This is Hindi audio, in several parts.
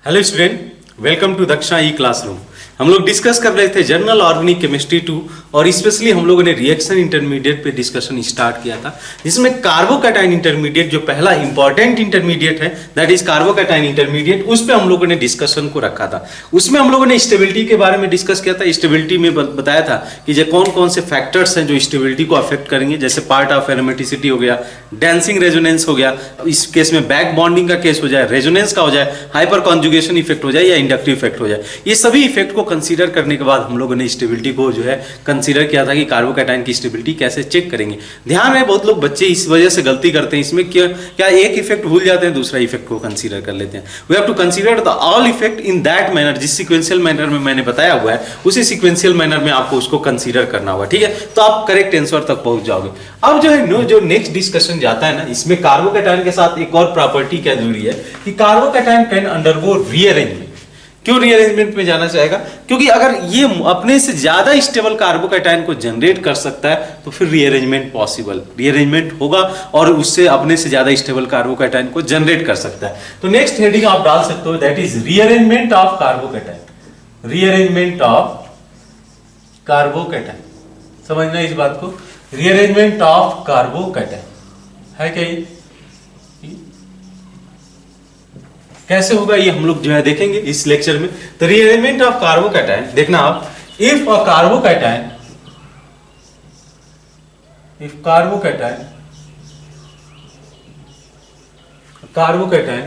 Hello student, welcome to Daksha e classroom. हम लोग डिस्कस कर रहे थे जनरल ऑर्गेनिक केमिस्ट्री 2 और स्पेशली हम लोगों ने रिएक्शन इंटरमीडिएट पे डिस्कशन स्टार्ट किया था, जिसमें कार्बोकैटायन इंटरमीडिएट जो पहला इंपॉर्टेंट इंटरमीडिएट है दैट इज कार्बोकैटायन इंटरमीडिएट, उस पे हम लोगों ने डिस्कशन को रखा था। उसमें हम लोगों ने स्टेबिलिटी के बारे में डिस्कस किया था। स्टेबिलिटी में बताया था कि जो कौन कौन से फैक्टर्स हैं जो स्टेबिलिटी को अफेक्ट करेंगे, जैसे पार्ट ऑफ एरोमेटिसिटी हो गया, डेंसिंग रेजोनेंस हो गया, इस केस में बैक बॉन्डिंग का केस हो जाए, रेजोनेंस का हो जाए, हाइपर कॉन्जुगेशन इफेक्ट हो जाए या इंडक्टिव इफेक्ट हो जाए। ये सभी इफेक्ट को कंसीडर करने के बाद हम लोगों ने स्टेबिलिटी को जो है कंसीडर किया था कि कार्बोकैटायन की स्टेबिलिटी कैसे चेक करेंगे। ध्यान में बहुत लोग बच्चे इस वजह से गलती करते हैं, इसमें क्या एक इफेक्ट भूल जाते हैं, दूसरा इफेक्ट को कंसीडर कर लेते हैं। We have to consider the all effect in that manner, जिस सीक्वेंशियल मैनर में मैंने बताया हुआ है उसी सीक्वेंशियल मैनर में आपको उसको कंसीडर करना होगा। ठीक है, तो आप करेक्ट आंसर तक पहुंच जाओगे। अब जो है जो नेक्स्ट डिस्कशन जाता है ना, इसमें कार्बोकैटायन के साथ एक और प्रॉपर्टी क्या जरूरी है कि कार्बोकैटायन कैन अंडरगो रीअरेंजमेंट। क्यों रीअरेंजमेंट में जाना चाहेगा? क्योंकि अगर ये अपने से ज्यादा स्टेबल कार्बोकैटायन को जनरेट कर सकता है तो फिर रीअरेंजमेंट पॉसिबल, रीअरेंजमेंट होगा और उससे अपने से ज्यादा स्टेबल कार्बोकैटायन को जनरेट कर सकता है। तो नेक्स्ट हेडिंग आप डाल सकते हो, that is rearrangement of carbocation. Rearrangement of carbocation, समझना इस बात को, रीअरेंजमेंट ऑफ कार्बोकैटायन है क्या ये? कैसे होगा ये हम लोग जो है देखेंगे इस लेक्चर में। तो रीअरेंजमेंट ऑफ कार्बोकैटायन, देखना आप, इफ अ कार्बोकैटायन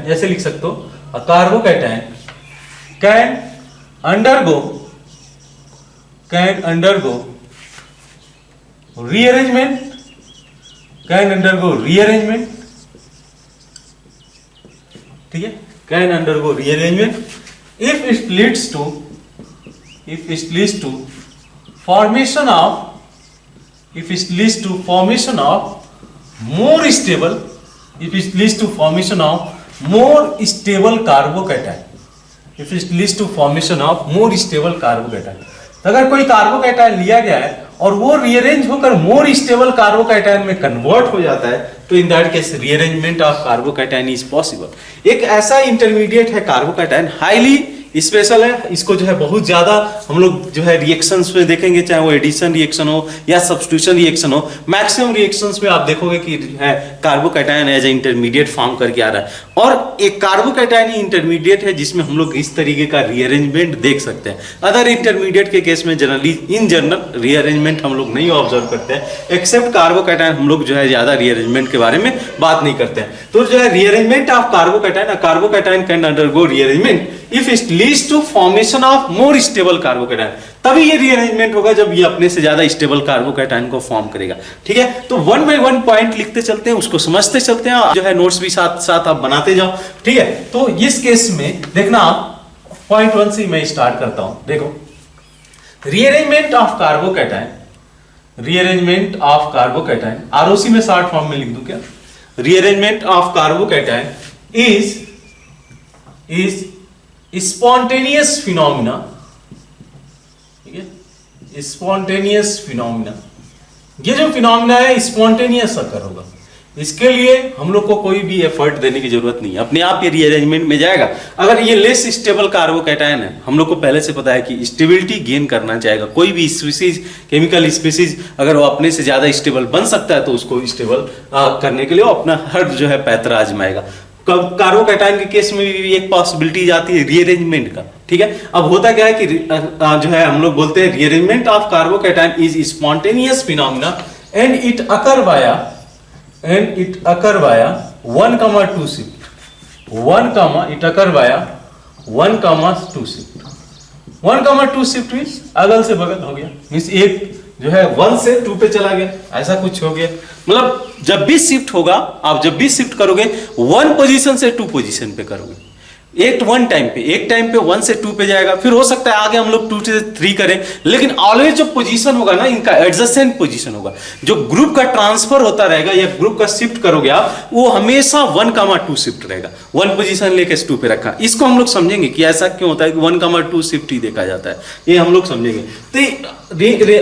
जैसे लिख सकते हो, अ कार्बोकैटायन कैन अंडरगो रीअरेंजमेंट, ठीक है, can undergo rearrangement if it leads to formation of more stable carbocation. तो अगर कोई कार्बोकैटायन लिया गया है और वो रीअरेंज होकर मोर स्टेबल कार्बोकैटायन में कन्वर्ट हो जाता है तो in that case rearrangement of carbocation is possible. एक ऐसा इंटरमीडिएट है कार्बोकैटायन, हाईली स्पेशल है, इसको जो है बहुत ज्यादा हम लोग जो है रिएक्शंस में देखेंगे, चाहे वो एडिशन रिएक्शन हो या सब्स्टिट्यूशन रिएक्शन हो, मैक्सिमम रिएक्शंस में आप देखोगे कि है carbocation as a intermediate form करके आ रहा है। और एक कार्बोकैटायन ही इंटरमीडिएट है जिसमें हम लोग इस तरीके का रीअरेंजमेंट देख सकते हैं। अदर इंटरमीडिएट के केस में जनरली इन जनरल रीअरेंजमेंट हम लोग नहीं ऑब्जर्व करते हैं, एक्सेप्ट कार्बोकैटायन हम लोग जो है ज्यादा रीअरेंजमेंट के बारे में बात नहीं करते हैं। तो जो है rearrangement of carbocation can undergo rearrangement if it leads to formation of more stable carbocation. तभी ये रीअरेंजमेंट होगा जब ये अपने से ज्यादा स्टेबल कार्बोकैटायन को फॉर्म करेगा। ठीक है, तो वन बाय वन पॉइंट लिखते चलते हैं, उसको समझते चलते हैं, जो है नोट्स भी साथ साथ आप बनाते जाओ। ठीक है, तो इस केस में देखना आप, पॉइंट 1 से मैं स्टार्ट करता हूं। देखो, रीअरेंजमेंट ऑफ कार्बोकैटायन आरओसी में शॉर्ट फॉर्म में लिख दूं क्या? Rearrangement of carbocation is spontaneous phenomena. ठीक है, स्पॉन्टेनियस फिनोमिना, ये जो फिनोमिना है स्पॉन्टेनियस अकर होगा। इसके लिए हम लोग को कोई भी एफर्ट देने की जरूरत नहीं है, अपने आप ये रीअरेंजमेंट में जाएगा। अगर ये लेस स्टेबल कार्बोकैटायन है, हम लोग को पहले से पता है कि स्टेबिलिटी गेन करना चाहेगा। कोई भी स्पीसीज, केमिकल स्पीसीज अगर वो अपने से ज्यादा स्टेबल बन सकता है तो उसको स्टेबल करने के लिए वो अपना हर जो है पैतरा आजमाएगा। कार्बोकैटायन के केस में भी एक पॉसिबिलिटी जाती है रीअरेंजमेंट का। ठीक है, अब होता क्या है कि जो है हम लोग बोलते हैं rearrangement of carbocation is spontaneous phenomena and it occur via 1,2 shift. 1,2 shift means अगल से बगल हो गया, मींस एक जो है 1 से 2 पे चला गया, ऐसा कुछ हो गया। मतलब जब भी शिफ्ट होगा, आप जब भी शिफ्ट करोगे 1 पोजीशन से 2 पोजीशन पे करोगे, एक टाइम पे 1 से 2 पे जाएगा, फिर हो सकता है आगे हम लोग 2 से 3 करें, लेकिन ऑलवेज जो पोजीशन होगा ना इनका एडजेसेंट पोजीशन होगा। जो ग्रुप का ट्रांसफर होता रहेगा या ग्रुप का शिफ्ट करोगे आप, वो हमेशा 1,2 शिफ्ट रहेगा। 1 पोजीशन लेके 2 पे रखा, इसको हम लोग समझेंगे कि ऐसा क्यों होता है कि 1,2 शिफ्ट ही देखा जाता है, ये हम लोग समझेंगे। तो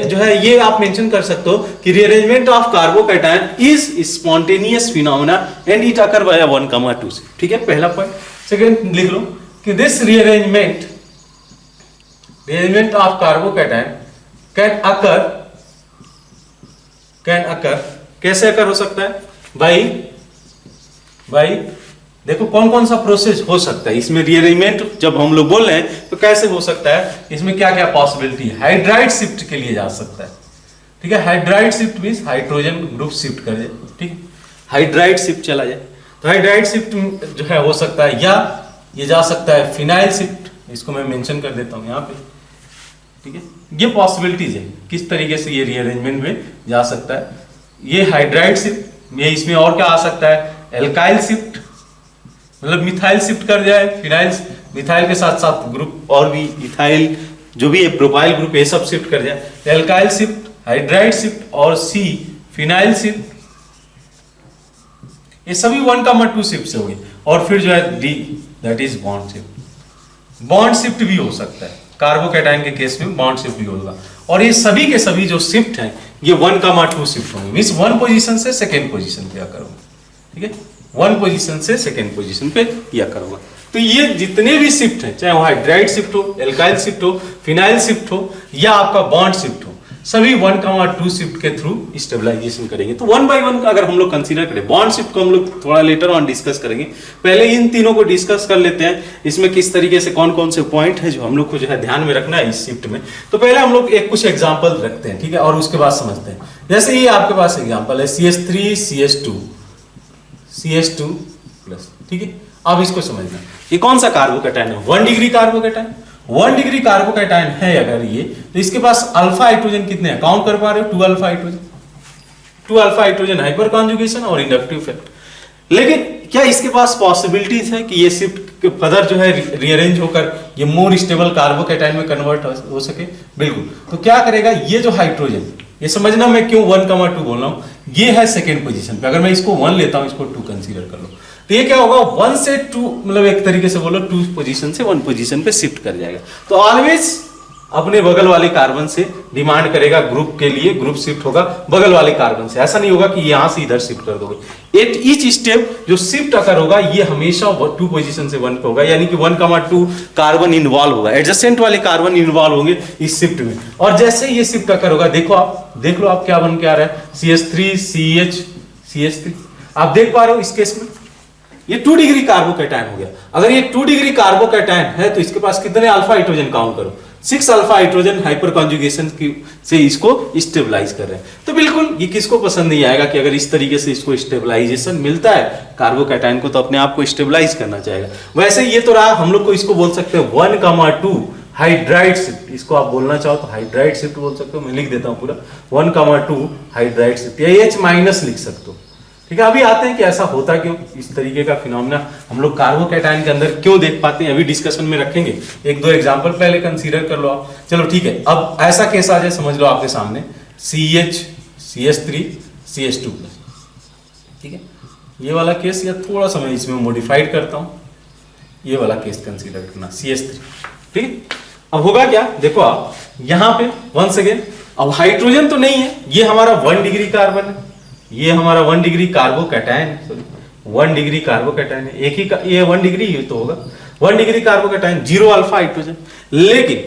जो है ये आप मेंशन कर सकते हो कि rearrangement of carbocation is spontaneous phenomena and it occur by 1,2 shift. ठीक है, पहला पॉइंट। सेकंड लिख लो कि this rearrangement of carbocation can occur कैसे अकर हो सकता है? बाई देखो कौन कौन सा प्रोसेस हो सकता है इसमें रीअरेंजमेंट जब हम लोग बोल रहे हैं तो कैसे हो सकता है, इसमें क्या क्या पॉसिबिलिटी है। हाइड्राइड शिफ्ट के लिए जा सकता है, ठीक है। Hydride shift means hydrogen group shift कर जाए, ठीक है, हाइड्राइड शिफ्ट चला जाए। तो हाइड्राइड शिफ्ट जो है हो सकता है, या ये जा सकता है फिनाइल शिफ्ट, इसको मैं मेंशन कर देता हूं यहाँ पे, ठीक है। ये पॉसिबिलिटीज है किस तरीके से ये रीअरेंजमेंट में जा सकता है। ये हाइड्राइड शिफ्ट, ये इसमें और क्या आ सकता है, एल्काइल शिफ्ट, मतलब मिथाइल शिफ्ट कर जाए, फिनाइल मिथाइल के साथ साथ ग्रुप और भी इथाइल जो भी है प्रोपाइल ग्रुप ये सब शिफ्ट कर जाए। एल्काइल शिफ्ट, हाइड्राइड शिफ्ट और सी फिनाइल शिफ्ट, ये सभी 1,2 शिफ्ट से हो गए। और फिर जो है D that is bond shift. Bond shift भी हो सकता है, कार्बोकैटायन के केस में बॉन्ड शिफ्ट भी होगा। और ये सभी के सभी जो शिफ्ट हैं ये 1,2 शिफ्ट होंगे, मींस 1 पोजीशन से सेकेंड पोजीशन पे आकर होगा, ठीक है, 1 पोजीशन से सेकेंड पोजीशन पे या करूंगा। तो ये जितने भी शिफ्ट हैं, चाहे वो हाइड्राइड शिफ्ट हो, एल्काइल शिफ्ट हो, फिनाइल शिफ्ट हो या आपका बॉन्ड शिफ्ट हो, सभी 1,2 शिफ्ट के थ्रू स्टेबलाइजेशन करेंगे। तो 1 बाय 1 अगर हम लोग कंसीडर करें, बॉन्ड शिफ्ट को हम लोग थोड़ा लेटर ऑन डिस्कस करेंगे, पहले इन तीनों को डिस्कस कर लेते हैं। इसमें किस तरीके से कौन कौन से पॉइंट है जो हम लोग को जो है ध्यान में रखना है इस शिफ्ट में। तो पहले हम लोग एक कुछ एग्जाम्पल रखते हैं, ठीक है, और उसके बाद समझते हैं। जैसे ये आपके पास एग्जाम्पल है CH3 CH2 प्लस, ठीक है। अब इसको समझना, ये कौन सा कार्बोकैटायन है, 1 डिग्री कार्बोकैटायन। 1 डिग्री कार्बोकैटायन है अगर ये, तो इसके पास अल्फा हाइड्रोजन कितने हैं, काउंट कर पा रहे हो, 2 alpha hydrogen, 2 alpha hydrogen hyper conjugation और इंडक्टिव इफेक्ट। लेकिन क्या इसके पास पॉसिबिलिटीज है कि ये शिफ्ट फर्दर जो है रीअरेंज होकर ये मोर स्टेबल कार्बोकैटायन में कन्वर्ट हो सके? बिल्कुल। तो क्या करेगा, ये जो हाइड्रोजन, ये समझना मैं क्यों 1,2 बोल रहा हूं, ये है सेकेंड पोजीशन पे। अगर मैं इसको 1 लेता हूं, इसको 2 कंसीडर कर लो, तो ये क्या होगा, 1 से 2, मतलब एक तरीके से बोलो 2 पोजीशन से 1 पोजीशन पे शिफ्ट कर जाएगा। तो ऑलवेज अपने बगल वाले कार्बन से डिमांड करेगा, ग्रुप के लिए ग्रुप शिफ्ट होगा बगल वाले कार्बन से। ऐसा नहीं होगा कि यहां से इधर शिफ्ट कर दोगे। एट ईच स्टेप जो शिफ्ट अकर होगा ये हमेशा 2 पोजीशन से 1 पे होगा, यानी कि 1,2 कार्बन इन्वॉल्व होगा, एडजेसेंट वाले कार्बन इन्वॉल्व होंगे इस शिफ्ट में। और जैसे ये शिफ्ट अकर होगा, देखो आप देख लो आप क्या बन के आ रहा है, CH3 CH CH3, आप देख पा रहे हो इस केस में ये 2 डिग्री कार्बोकैटायन हो गया। अगर ये 2 डिग्री कार्बोकैटायन है तो इसके पास कितने अल्फा हाइड्रोजन काउंट करो, 6 अल्फा हाइड्रोजन हाइपर कॉन्जुगेशन से इसको स्टेबलाइज कर रहे हैं। तो बिल्कुल ये किसको पसंद नहीं आएगा कि अगर इस तरीके से इसको स्टेबलाइजेशन मिलता है कार्बोकैटायन को, तो अपने आप को स्टेबलाइज करना चाहेगा। वैसे ये तो रहा, हम लोग को इसको बोल सकते हैं 1,2 हाइड्राइड शिफ्ट, इसको आप बोलना चाहो तो हाइड्राइड शिफ्ट बोल सकते हो, मैं लिख देता हूं पूरा 1,2 हाइड्राइड शिफ्ट, या H माइनस लिख सकते हो, ठीक है। अभी आते हैं कि ऐसा होता क्यों, इस तरीके का फिनोमेना हम लोग कार्बोकैटायन के अंदर क्यों देख पाते हैं, अभी डिस्कशन में रखेंगे। 1-2 एग्जांपल पहले कंसीडर कर लो आप। चलो ठीक है, अब ऐसा केस आ जाए, समझ लो आपके सामने CH CH3 CH2 प्लस, ठीक है। ये वाला केस, या थोड़ा सा मैं इसमें मॉडिफाइड करता हूं, ये वाला केस कंसीडर करना CH3, ठीक है। अब होगा क्या, देखो आप यहां पे वंस अगेन, अब हाइड्रोजन तो नहीं है, ये हमारा 1 डिग्री कार्बन है, ये हमारा 1 degree carbocation, sorry 1 degree carbocation है, एक ही का ये 1 डिग्री ही तो होगा, 1 डिग्री कार्बोकैटायन, 0 अल्फा हाइड्रोजन। लेकिन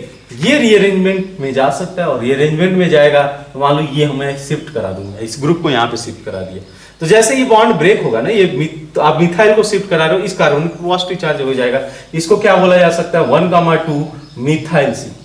ये रीअरेंजमेंट में जा सकता है, और रीअरेंजमेंट में जाएगा तो मान लो ये हमें शिफ्ट करा दूंगा, इस ग्रुप को यहाँ पे शिफ्ट करा दिया, तो जैसे ये बॉन्ड ब्रेक होगा ना, ये तो आप मिथाइल को शिफ्ट करा रहे हो, इस कार्बन पॉजिटिव चार्ज हो जाएगा, इसको क्या बोला जा सकता है 1,2 मिथाइल शिफ्ट,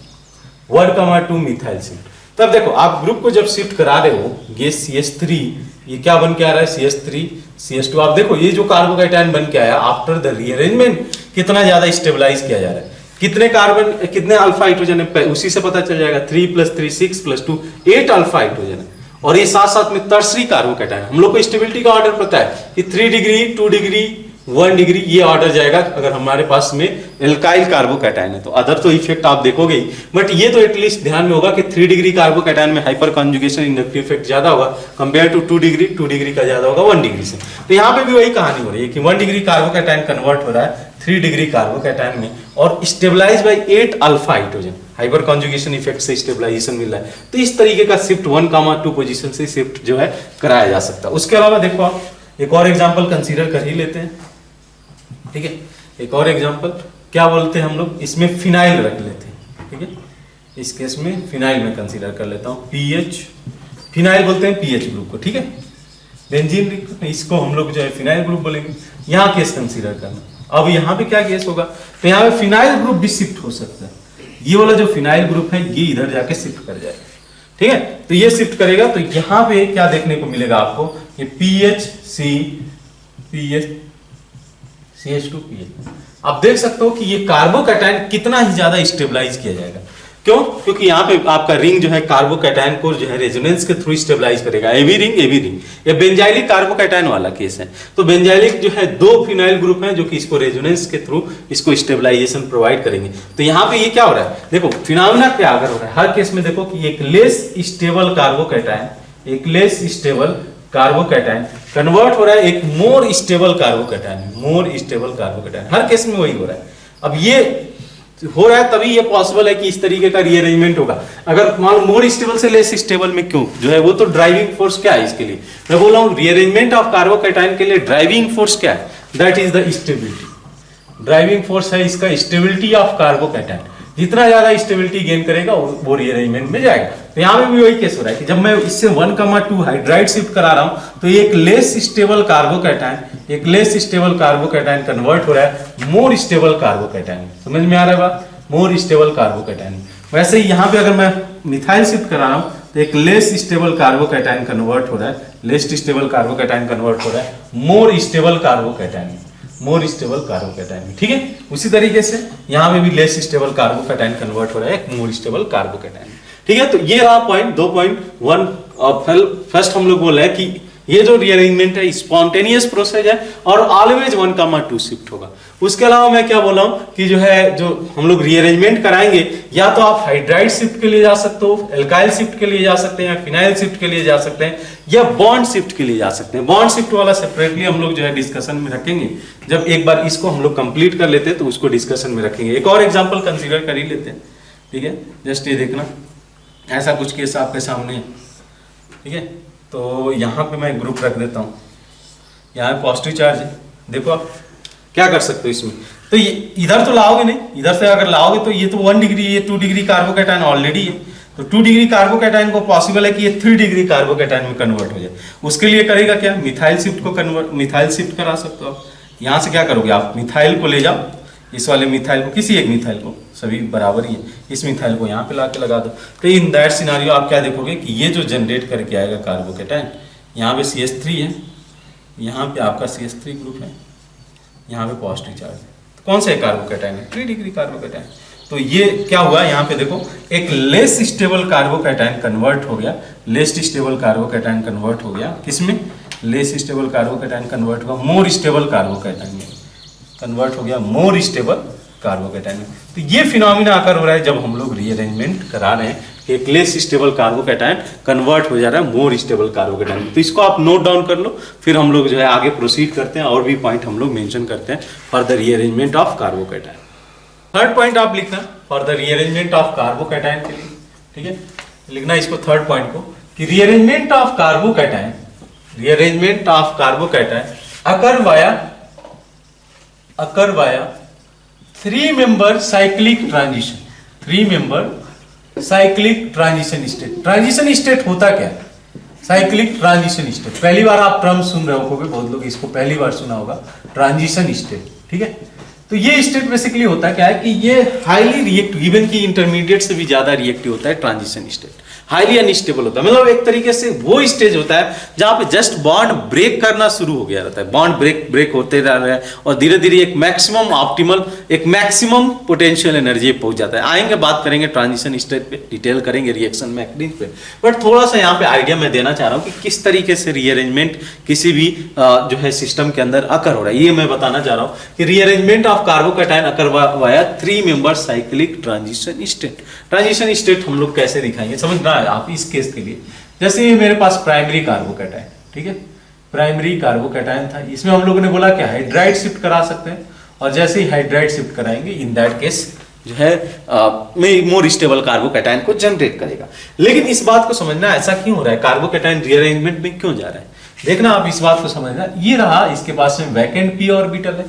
1,2 मिथाइल शिफ्ट। तब देखो आप ग्रुप को जब शिफ्ट करा रहे हो, ये CH3 ये क्या बन के आ रहा है, CH3 CH2, आप देखो ये जो कार्बोकैटायन बन के आया आफ्टर द रीअरेंजमेंट कितना ज्यादा स्टेबलाइज किया जा रहा है, कितने कार्बन कितने अल्फा हाइड्रोजन है उसी से पता चल जाएगा, 3 + 3 6 + 2 8 अल्फा हाइड्रोजन है। और ये साथ साथ में टर्सरी कार्बोकैटायन, हम लोग को स्टेबिलिटी का ऑर्डर पता है कि 3 डिग्री 2 डिग्री 1 डिग्री ये ऑर्डर जाएगा अगर हमारे पास में एल्काइल कार्बोकैटायन है। तो अदर तो इफेक्ट आप देखोगे ही, बट ये तो एटलीस्ट ध्यान में होगा कि 3 डिग्री कार्बोकैटायन में हाइपर कॉन्जुगेशन इंडक्टिव इफेक्ट ज्यादा होगा कंपेयर टू 2 डिग्री का ज्यादा होगा 1 डिग्री से। तो यहाँ पे भी वही कहानी हो रही है कि 1 डिग्री कार्बोकैटायन कन्वर्ट हो रहा है 3 डिग्री कार्बोकैटायन में, और stabilize by 8 alpha hydrogen, hyperconjugation effect से स्टेबलाइजेशन मिल रहा है। तो इस तरीके का शिफ्ट 1,2 पोजीशन से शिफ्ट जो है कराया जा सकता है। उसके अलावा देखो आप एक और एग्जांपल कंसीडर कर ही लेते हैं, ठीक है। एक और एग्जांपल क्या बोलते हैं हम लोग, इसमें फिनाइल रख लेते हैं, ठीक है। इस केस में फिनाइल में कंसीडर कर लेता हूँ, पीएच, फिनाइल बोलते हैं पीएच ग्रुप को, ठीक है। बेंजीन इसको हम लोग जो है फिनाइल ग्रुप बोलेंगे। यहाँ केस कंसीडर करना। अब यहाँ पे क्या केस होगा, तो यहाँ पे फिनाइल ग्रुप भी शिफ्ट हो सकता है। ये वाला जो फिनाइल ग्रुप है ये इधर जाके शिफ्ट कर जाएगा, ठीक है। तो ये शिफ्ट करेगा तो यहाँ पे क्या देखने को मिलेगा आपको, ये CH2PH। आप देख सकते हो कि ये कार्बोकैटायन कितना ही ज्यादा स्टेबलाइज किया जाएगा। क्यों? क्योंकि यहाँ पे आपका रिंग जो है कार्बोकैटायन को जो है रेजोनेंस के थ्रू स्टेबलाइज करेगा। एवी रिंग ये बेंजाइलिक कार्बोकैटायन वाला केस है। तो बेंजाइलिक जो है 2 फिनाइल ग्रुप हैं जो कि इसको रेजोनेंस के थ्रू इसको स्टेबलाइजेशन प्रोवाइड करेंगे। तो यहाँ पे ये क्या हो रहा है, देखो फिनोमेना क्या अगर हो रहा है हर केस में, देखो कि एक लेस स्टेबल कार्बोकैटायन कन्वर्ट हो रहा है एक मोर स्टेबल कार्बोकैटायन, हर केस में वही हो रहा है। अब ये हो रहा है तभी ये पॉसिबल है कि इस तरीके का रीअरेंजमेंट होगा। अगर मान लो मोर स्टेबल से लेस स्टेबल में क्यों जो है, वो तो ड्राइविंग फोर्स क्या है इसके लिए, मैं बोल रहा हूँ रीअरेंजमेंट ऑफ कार्बोकैटायन के लिए ड्राइविंग फोर्स क्या है, that is the stability. Driving force है इसका स्टेबिलिटी ऑफ कार्बोकैटायन। जितना ज्यादा स्टेबिलिटी गेन करेगा वो रीअरेंजमेंट में जाएगा। तो यहाँ पे भी वही केस हो रहा है कि जब मैं इससे 1,2 हाइड्राइड शिफ्ट करा रहा हूं तो एक लेस स्टेबल कार्बोकैटायन कन्वर्ट हो रहा है मोर स्टेबल कार्बोकैटायन। समझ में आ रहा है बात, मोर स्टेबल कार्बोकैटायन। वैसे ही यहाँ पे अगर मैं मिथाइल शिफ्ट करा रहा हूं तो एक लेस स्टेबल कार्बोकैटायन कन्वर्ट हो रहा है मोर स्टेबल कार्बोकैटायन, ठीक है। उसी तरीके से यहाँ पे भी लेस स्टेबल कार्बोकैटायन कन्वर्ट हो रहा है एक मोर स्टेबल कार्बोकैटायन, ठीक है। तो ये रहा पॉइंट 2.1। फर्स्ट हम लोग बोल रहे हैं कि ये जो रीअरेंजमेंट है स्पॉन्टेनियस प्रोसेस है और ऑलवेज 1,2 शिफ्ट होगा। उसके अलावा मैं क्या बोला हूं कि जो हम लोग रीअरेंजमेंट कराएंगे, या तो आप हाइड्राइड शिफ्ट के लिए जा सकते हो, एल्काइल शिफ्ट के लिए जा सकते हैं, फिनाइल शिफ्ट के लिए जा सकते हैं, या बॉन्ड शिफ्ट के लिए जा सकते हैं। बॉन्ड शिफ्ट वाला सेपरेटली हम लोग जो है डिस्कशन में रखेंगे। जब एक बार इसको हम लोग कंप्लीट कर लेते हैं तो उसको डिस्कशन में रखेंगे। एक और एग्जाम्पल कंसिडर कर ही लेते हैं, ठीक है। जस्ट ये देखना, ऐसा कुछ केस आपके सामने है, ठीक है। तो यहाँ पे मैं ग्रुप रख देता हूँ, यहाँ पॉजिटिव चार्ज है। देखो आप क्या कर सकते हो इसमें, तो ये इधर तो लाओगे नहीं, इधर से अगर लाओगे तो ये तो 1 डिग्री, ये 2 डिग्री कार्बोकैटायन ऑलरेडी है। तो 2 डिग्री कार्बोकैटायन को पॉसिबल है कि ये 3 डिग्री कार्बोकैटायन में कन्वर्ट हो जाए। उसके लिए करेगा क्या, मिथाइल शिफ्ट करा सकते हो आप। यहाँ से क्या करोगे आप, मिथाइल को ले जाओ, इस वाले मिथाइल को, किसी एक मिथाइल को, सभी बराबर ही है, इस मिथाइल को यहाँ पे लाके लगा दो। तो इन दैट सिनारियो आप क्या देखोगे कि ये जो जनरेट करके आएगा कार्बोकैटायन, यहाँ पे CH3 है, यहाँ पे आपका CH3 ग्रुप है, यहाँ पे पॉजिटिव चार्ज है। तो कौन सा कार्बोकैटायन है, 3 डिग्री कार्बोकैटायन। तो ये क्या हुआ, यहाँ पे देखो एक लेस स्टेबल कार्बोकैटायन कन्वर्ट हो गया, किसमें, लेस स्टेबल कार्बोकैटायन कन्वर्ट हुआ मोर स्टेबल कार्बोकैटायन में, तो ये फिनोमिना आकर हो रहा है जब हम लोग रीअरेंजमेंट करा रहे हैं, एक लेस स्टेबल कार्बोकैटायन कन्वर्ट हो जा रहा है मोर स्टेबल कार्बोकैटायन। तो इसको आप नोट डाउन कर लो, फिर हम लोग जो है आगे प्रोसीड करते हैं और भी पॉइंट हम लोग मेंशन करते हैं for the rearrangement of carbocation. Third point आप लिखना for the rearrangement of carbocation के लिए, ठीक है। लिखना इसको थर्ड पॉइंट को कि rearrangement of carbocation occur via 3 member cyclic transition state. Transition state होता क्या है, साइक्लिक ट्रांजिशन स्टेट, पहली बार आप टर्म सुन रहे होगे, बहुत लोग इसको पहली बार सुना होगा, ट्रांजिशन स्टेट, ठीक है। तो ये स्टेट बेसिकली होता क्या है कि ये हाईली रिएक्टिव, इवन की इंटरमीडिएट से भी ज्यादा रिएक्टिव होता है ट्रांजिशन स्टेट, हाईली अनस्टेबल होता है। मतलब एक तरीके से वो स्टेज होता है जहां पे जस्ट बॉन्ड ब्रेक करना शुरू हो गया रहता है, बॉन्ड ब्रेक होते रह रहा है और धीरे धीरे एक मैक्सिमम पोटेंशियल एनर्जी पहुंच जाता है। आएंगे बात करेंगे ट्रांजिशन स्टेट पे, डिटेल करेंगे रिएक्शन मैकेनिज्म पे, बट थोड़ा सा यहाँ पे आइडिया मैं देना चाह रहा हूँ कि किस तरीके से रीअरेंजमेंट किसी भी जो है सिस्टम के अंदर अकर हो रहा है। ये मैं बताना चाह रहा हूँ कि rearrangement of carbocation occur via 3 member cyclic transition state हम लोग कैसे दिखाएंगे, समझना आप इस केस के लिए। जैसे मेरे पास प्राइमरी कार्बोकैटायन, ठीक है, प्राइमरी कार्बोकैटायन था, इसमें हम लोगों ने बोला कि हाइड्राइड शिफ्ट करा सकते हैं, और जैसे ही हाइड्राइड शिफ्ट कराएंगे इन दैट केस जो है मोर स्टेबल कार्बोकैटायन को जनरेट करेगा। लेकिन इस बात को समझना ऐसा क्यों हो रहा है, कार्बोकैटायन रीअरेंजमेंट में क्यों जा रहा है, देखना आप इस बात को समझना। ये रहा, इसके पास में वैकेंट p ऑर्बिटल है,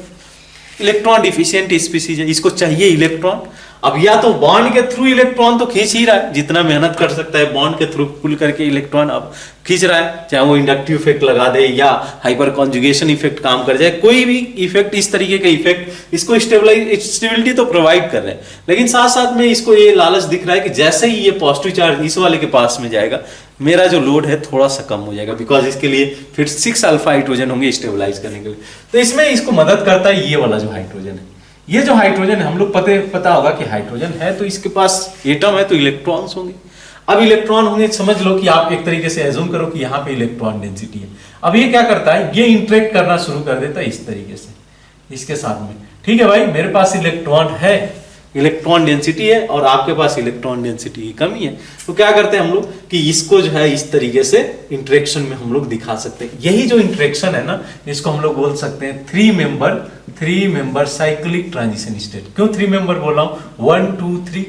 इलेक्ट्रॉन डिफिशिएंट स्पीसीज है, इसको चाहिए इलेक्ट्रॉन। अब या तो बॉन्ड के थ्रू इलेक्ट्रॉन तो खींच ही रहा है, जितना मेहनत कर सकता है बॉन्ड के थ्रू पुल करके इलेक्ट्रॉन अब खींच रहा है, चाहे वो इंडक्टिव इफेक्ट लगा दे या हाइपर कॉन्जुगेशन इफेक्ट काम कर जाए, कोई भी इफेक्ट, इस तरीके का इफेक्ट इसको स्टेबिलिटी तो प्रोवाइड कर रहे हैं। लेकिन साथ साथ में इसको ये लालच दिख रहा है कि जैसे ही ये पॉजिटिव चार्ज इस वाले के पास में जाएगा, मेरा जो लोड है थोड़ा सा कम हो जाएगा, बिकॉज इसके लिए फिर 6 अल्फा हाइड्रोजन होंगे स्टेबलाइज करने के लिए। तो इसमें इसको मदद करता है ये वाला जो हाइड्रोजन है। ये जो हाइड्रोजन है, हम लोग पता होगा कि हाइड्रोजन है तो इसके पास एटम है तो इलेक्ट्रॉन्स होंगे। अब इलेक्ट्रॉन होंगे, समझ लो कि आप एक तरीके से एज्यूम करो कि यहाँ पे इलेक्ट्रॉन डेंसिटी है। अब ये क्या करता है, ये इंटरेक्ट करना शुरू कर देता है इस तरीके से इसके साथ में। ठीक है भाई, मेरे पास इलेक्ट्रॉन है, इलेक्ट्रॉन डेंसिटी है और आपके पास इलेक्ट्रॉन डेंसिटी की कमी है, तो क्या करते हैं हम लोग कि इसको जो है इस तरीके से इंटरेक्शन में हम लोग दिखा सकते हैं। यही जो इंटरेक्शन है ना, इसको हम लोग बोल सकते हैं three member cyclic transition state. क्यों 3 मेंबर बोल रहा हूं, 1 2 3,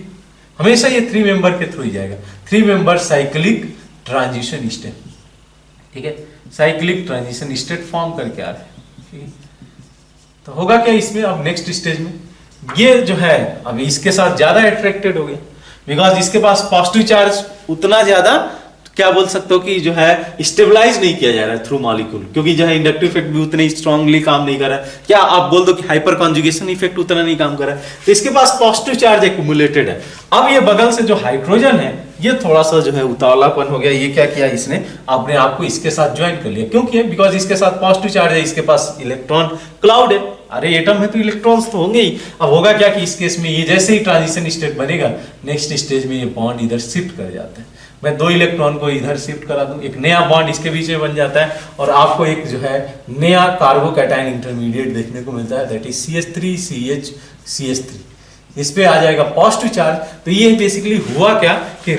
हमेशा ये 3 मेंबर के थ्रू ही जाएगा। 3 मेंबर साइक्लिक ट्रांजिशन स्टेट, ठीक है, साइक्लिक ट्रांजिशन स्टेट फॉर्म करके आ रहे हैं। ठीक है, तो होगा क्या इसमें, अब नेक्स्ट स्टेज में ये जो है अब इसके साथ ज्यादा अट्रैक्टेड हो गया, बिकॉज इसके पास पॉजिटिव चार्ज उतना ज्यादा क्या बोल सकते हो कि जो है स्टेबलाइज नहीं किया जा रहा है थ्रू मॉलिक्यूल, क्योंकि जो है इंडक्टिव इफेक्ट भी उतने स्ट्रांगली काम नहीं कर रहा है। क्या आप बोल दो कि हाइपर कॉन्जुगेशन इफेक्ट उतना नहीं काम कर रहा है, तो इसके पास पॉजिटिव चार्ज एक्यूमुलेटेड है। अब ये बगल से जो हाइड्रोजन है ये थोड़ा सा जो है उतावलापन हो गया, ये क्या किया इसने, अपने आप को इसके साथ ज्वाइन कर लिया। क्यों किया, बिकॉज इसके साथ पॉजिटिव चार्ज है, इसके पास इलेक्ट्रॉन क्लाउड है, अरे एटम है तो इलेक्ट्रॉन्स तो होंगे ही। अब होगा क्या कि इस केस में ये जैसे ही ट्रांजिशन स्टेट बनेगा, नेक्स्ट स्टेज में ये बॉन्ड इधर शिफ्ट कर जाते हैं। मैं 2 इलेक्ट्रॉन को इधर शिफ्ट करा दूं, एक नया बॉन्ड इसके बीच में बन जाता है और आपको एक जो है नया कार्बोकैटायन इंटरमीडिएट देखने को मिलता है, दैट इज CH3CH3। इस पे आ जाएगा पॉजिटिव चार्ज। तो ये बेसिकली हुआ क्या कि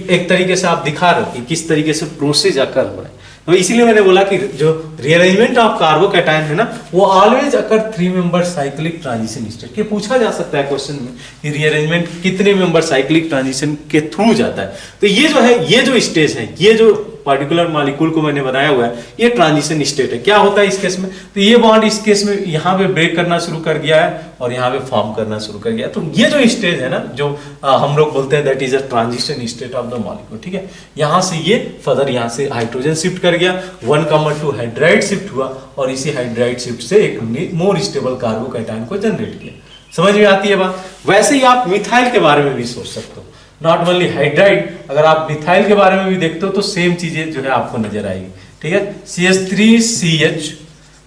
एक तरीके से आप दिखा रहे हो कि किस तरीके से प्रोसेस अकर हो रहा है। तो इसीलिए मैंने बोला कि जो रीअरेंजमेंट ऑफ कार्बोकैटायन है ना, वो ऑलवेज अकर 3 मेंबर साइक्लिक ट्रांजिशन स्टेट। ये पूछा जा सकता है क्वेश्चन में कि रीअरेंजमेंट कितने मेंबर साइक्लिक ट्रांजिशन के थ्रू जाता है। तो ये जो है, ये जो स्टेज है, ये जो पर्टिकुलर मॉलिक्यूल को मैंने बनाया हुआ है, ये ट्रांजिशन स्टेट है। क्या होता है इस केस में, तो ये बॉन्ड इस केस में यहाँ पे ब्रेक करना शुरू कर गया है और यहाँ पे फॉर्म करना शुरू कर गया। तो ये जो स्टेज है ना, जो हम लोग बोलते हैं that is a transition state of the molecule. ठीक है, यहाँ से ये फर्दर यहाँ से हाइड्रोजन शिफ्ट कर गया, 1,2 हाइड्राइड शिफ्ट हुआ और इसी हाइड्राइड शिफ्ट से एक मोर स्टेबल कार्बोकैटायन को जनरेट किया। समझ में आती है बात। वैसे ही आप मिथाइल के बारे में भी सोच सकते हो, नॉट ओनली हाइड्राइड, अगर आप मिथाइल के बारे में भी देखते हो तो सेम चीजें जो है आपको नजर आएगी। ठीक है, CH3CH,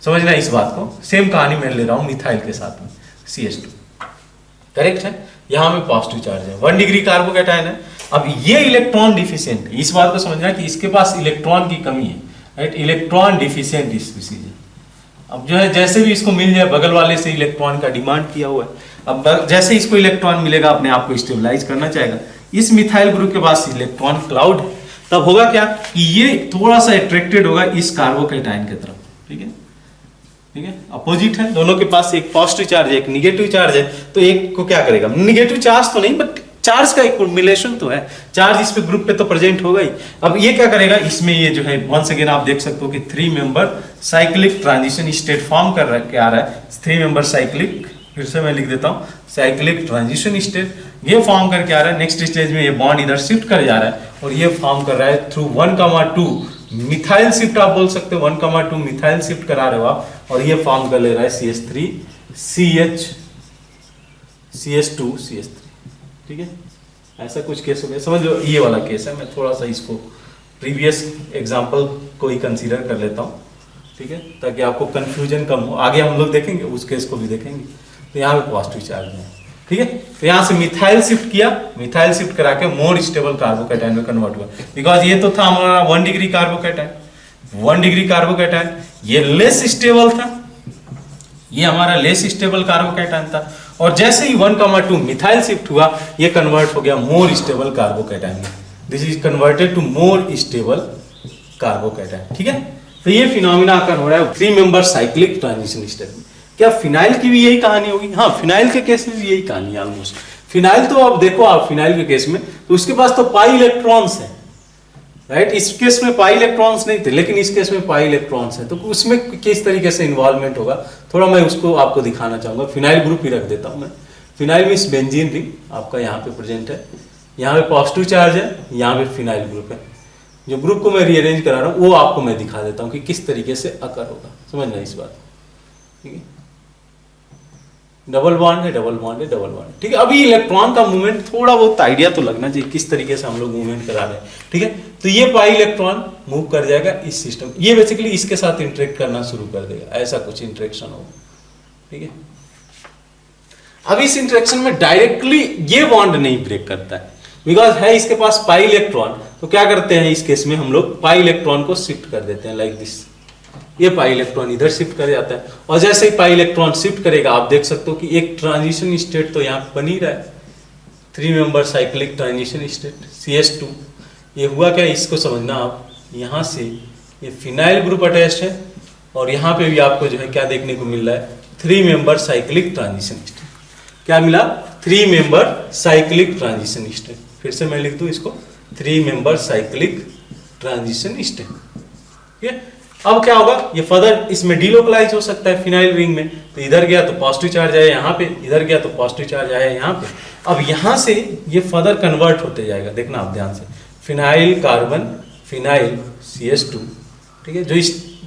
समझना इस बात को, सेम कहानी मैं ले रहा हूं मिथाइल के साथ में, CH2 करेक्ट है। यहां में पॉजिटिव चार्ज है, 1 डिग्री कार्बोकैटायन है। अब ये इलेक्ट्रॉन डिफिशिएंट है, इस बात को समझना कि इसके पास इलेक्ट्रॉन की कमी है, राइट, इलेक्ट्रॉन डिफिशिएंट स्पीसीज है। अब जो है जैसे भी इसको मिल जाए, बगल वाले से इलेक्ट्रॉन का डिमांड किया हुआ है, अब जैसे इसको इलेक्ट्रॉन मिलेगा अपने आप को स्टेबलाइज करना चाहेगा। इस मिथाइल ग्रुप के पास इलेक्ट्रॉन क्लाउड है, तब होगा क्या कि ये थोड़ा सा अट्रैक्टेड होगा इस कार्बोकैटायन की तरफ। ठीक है, ठीक है, अपोजिट है, दोनों के पास एक पॉजिटिव चार्ज है, एक निगेटिव चार्ज है। तो एक को क्या करेगा, निगेटिव चार्ज तो नहीं बट चार्ज का एक्युमुलेशन तो है, चार्ज इस पे ग्रुप पे तो प्रेजेंट होगा ही। अब ये क्या करेगा, इसमें ये जो है वंस अगेन आप देख सकते हो कि 3 member cyclic transition state form कर रहा आ रहा है। 3 मेंबर साइक्लिक, फिर से मैं लिख देता हूं, साइक्लिक ट्रांजिशन स्टेट ये फॉर्म करके आ रहा है। नेक्स्ट स्टेज में ये बॉन्ड इधर शिफ्ट कर जा रहा है और ये फॉर्म कर रहा है थ्रू 1,2 मिथाइल शिफ्ट, आप बोल सकते हो 1,2 मिथाइल शिफ्ट करा रहे हो आप, और ये फॉर्म कर ले रहा है CH3CH2CH3। ठीक है, ऐसा कुछ केस हो गया, समझ लो ये वाला केस है। मैं थोड़ा सा इसको प्रीवियस एग्जांपल को ही कंसीडर कर लेता हूँ, ठीक है, ताकि आपको कंफ्यूजन कम हो। आगे हम लोग देखेंगे, उस केस को भी देखेंगे। तो यहाँ पे पॉजिटिव चार्ज है, ठीक है, तो यहाँ से मिथाइल शिफ्ट किया, मिथाइल शिफ्ट करा के मोर स्टेबल कार्बोकैटायन में कन्वर्ट हुआ, बिकॉज ये तो था हमारा 1 डिग्री कार्बोकैटायन, 1 डिग्री कार्बोकैटायन, ये लेस स्टेबल था, ये हमारा लेस स्टेबल कार्बोकैटायन था। और जैसे ही 1,2 मिथाइल शिफ्ट हुआ, ये कन्वर्ट हो गया मोर स्टेबल कार्बोकैटायन में। This is converted to more stable carbocation. ठीक है, तो ये फिनोमिना आकर हो रहा है 3 मेंबर साइक्लिक ट्रांजिशन स्टेट में। क्या फिनाइल की भी यही कहानी होगी? हाँ, फिनाइल के केस में भी यही कहानी है ऑलमोस्ट। फिनाइल तो अब देखो आप, फिनाइल के केस में तो उसके पास तो पाई इलेक्ट्रॉन्स है, राइट। इस केस में पाई इलेक्ट्रॉन्स नहीं थे, लेकिन इस केस में पाई इलेक्ट्रॉन्स है, तो उसमें किस तरीके से इन्वॉल्वमेंट होगा थोड़ा मैं उसको आपको दिखाना चाहूंगा। फिनाइल ग्रुप ही रख देता हूं मैं। फिनाइल मीन्स बेंजीन रिंग आपका यहाँ पे प्रेजेंट है, यहाँ पे पॉजिटिव चार्ज है, यहाँ पे फिनाइल ग्रुप है। जो ग्रुप को मैं रीअरेंज करा रहा हूँ वो आपको मैं दिखा देता हूँ कि किस तरीके से अकर होगा, समझना इस बात, ठीक है। डबल बॉन्ड है, डबल बॉन्ड है, डबल बॉन्ड है, ठीक है। अभी इलेक्ट्रॉन का मूवमेंट थोड़ा बहुत आइडिया तो लगना चाहिए किस तरीके से हम लोग मूवमेंट करा रहे हैं, ठीक है। तो ये पाई इलेक्ट्रॉन मूव कर जाएगा इस सिस्टम, ये बेसिकली इसके साथ इंटरेक्ट करना शुरू कर देगा, ऐसा कुछ इंटरेक्शन होगा, ठीक है। अब इस इंटरेक्शन में डायरेक्टली ये बॉन्ड नहीं ब्रेक करता है, बिकॉज है इसके पास पाई इलेक्ट्रॉन, तो क्या करते हैं इस केस में हम लोग पाई इलेक्ट्रॉन को शिफ्ट कर देते हैं लाइक दिस। ये पाई इलेक्ट्रॉन इधर शिफ्ट कर जाता है, और जैसे ही पाई इलेक्ट्रॉन शिफ्ट करेगा आप देख सकते हो कि एक ट्रांजिशन स्टेट तो यहाँ बन ही रहा है, 3 member cyclic transition state CS2। ये हुआ क्या, इसको समझना आप। यहाँ से ये फिनाइल ग्रुप अटैच्ड है, और यहाँ पे भी आपको जो है क्या देखने को मिल रहा है, 3 मेंबर साइक्लिक ट्रांजिशन स्टेट। क्या मिला, 3 मेंबर साइक्लिक ट्रांजिशन स्टेट। फिर से मैं लिख दूं इसको, 3 मेंबर साइक्लिक ट्रांजिशन स्टेट, ठीक है। अब क्या होगा, ये फर्दर इसमें डिलोकलाइज हो सकता है फिनाइल रिंग में, तो इधर गया तो पॉजिटिव चार्ज आया यहाँ पे, इधर गया तो पॉजिटिव चार्ज आया यहाँ पे। अब यहाँ से ये फर्दर कन्वर्ट होते जाएगा, देखना आप ध्यान से, फिनाइल कार्बन फिनाइल CS2, ठीक है। जो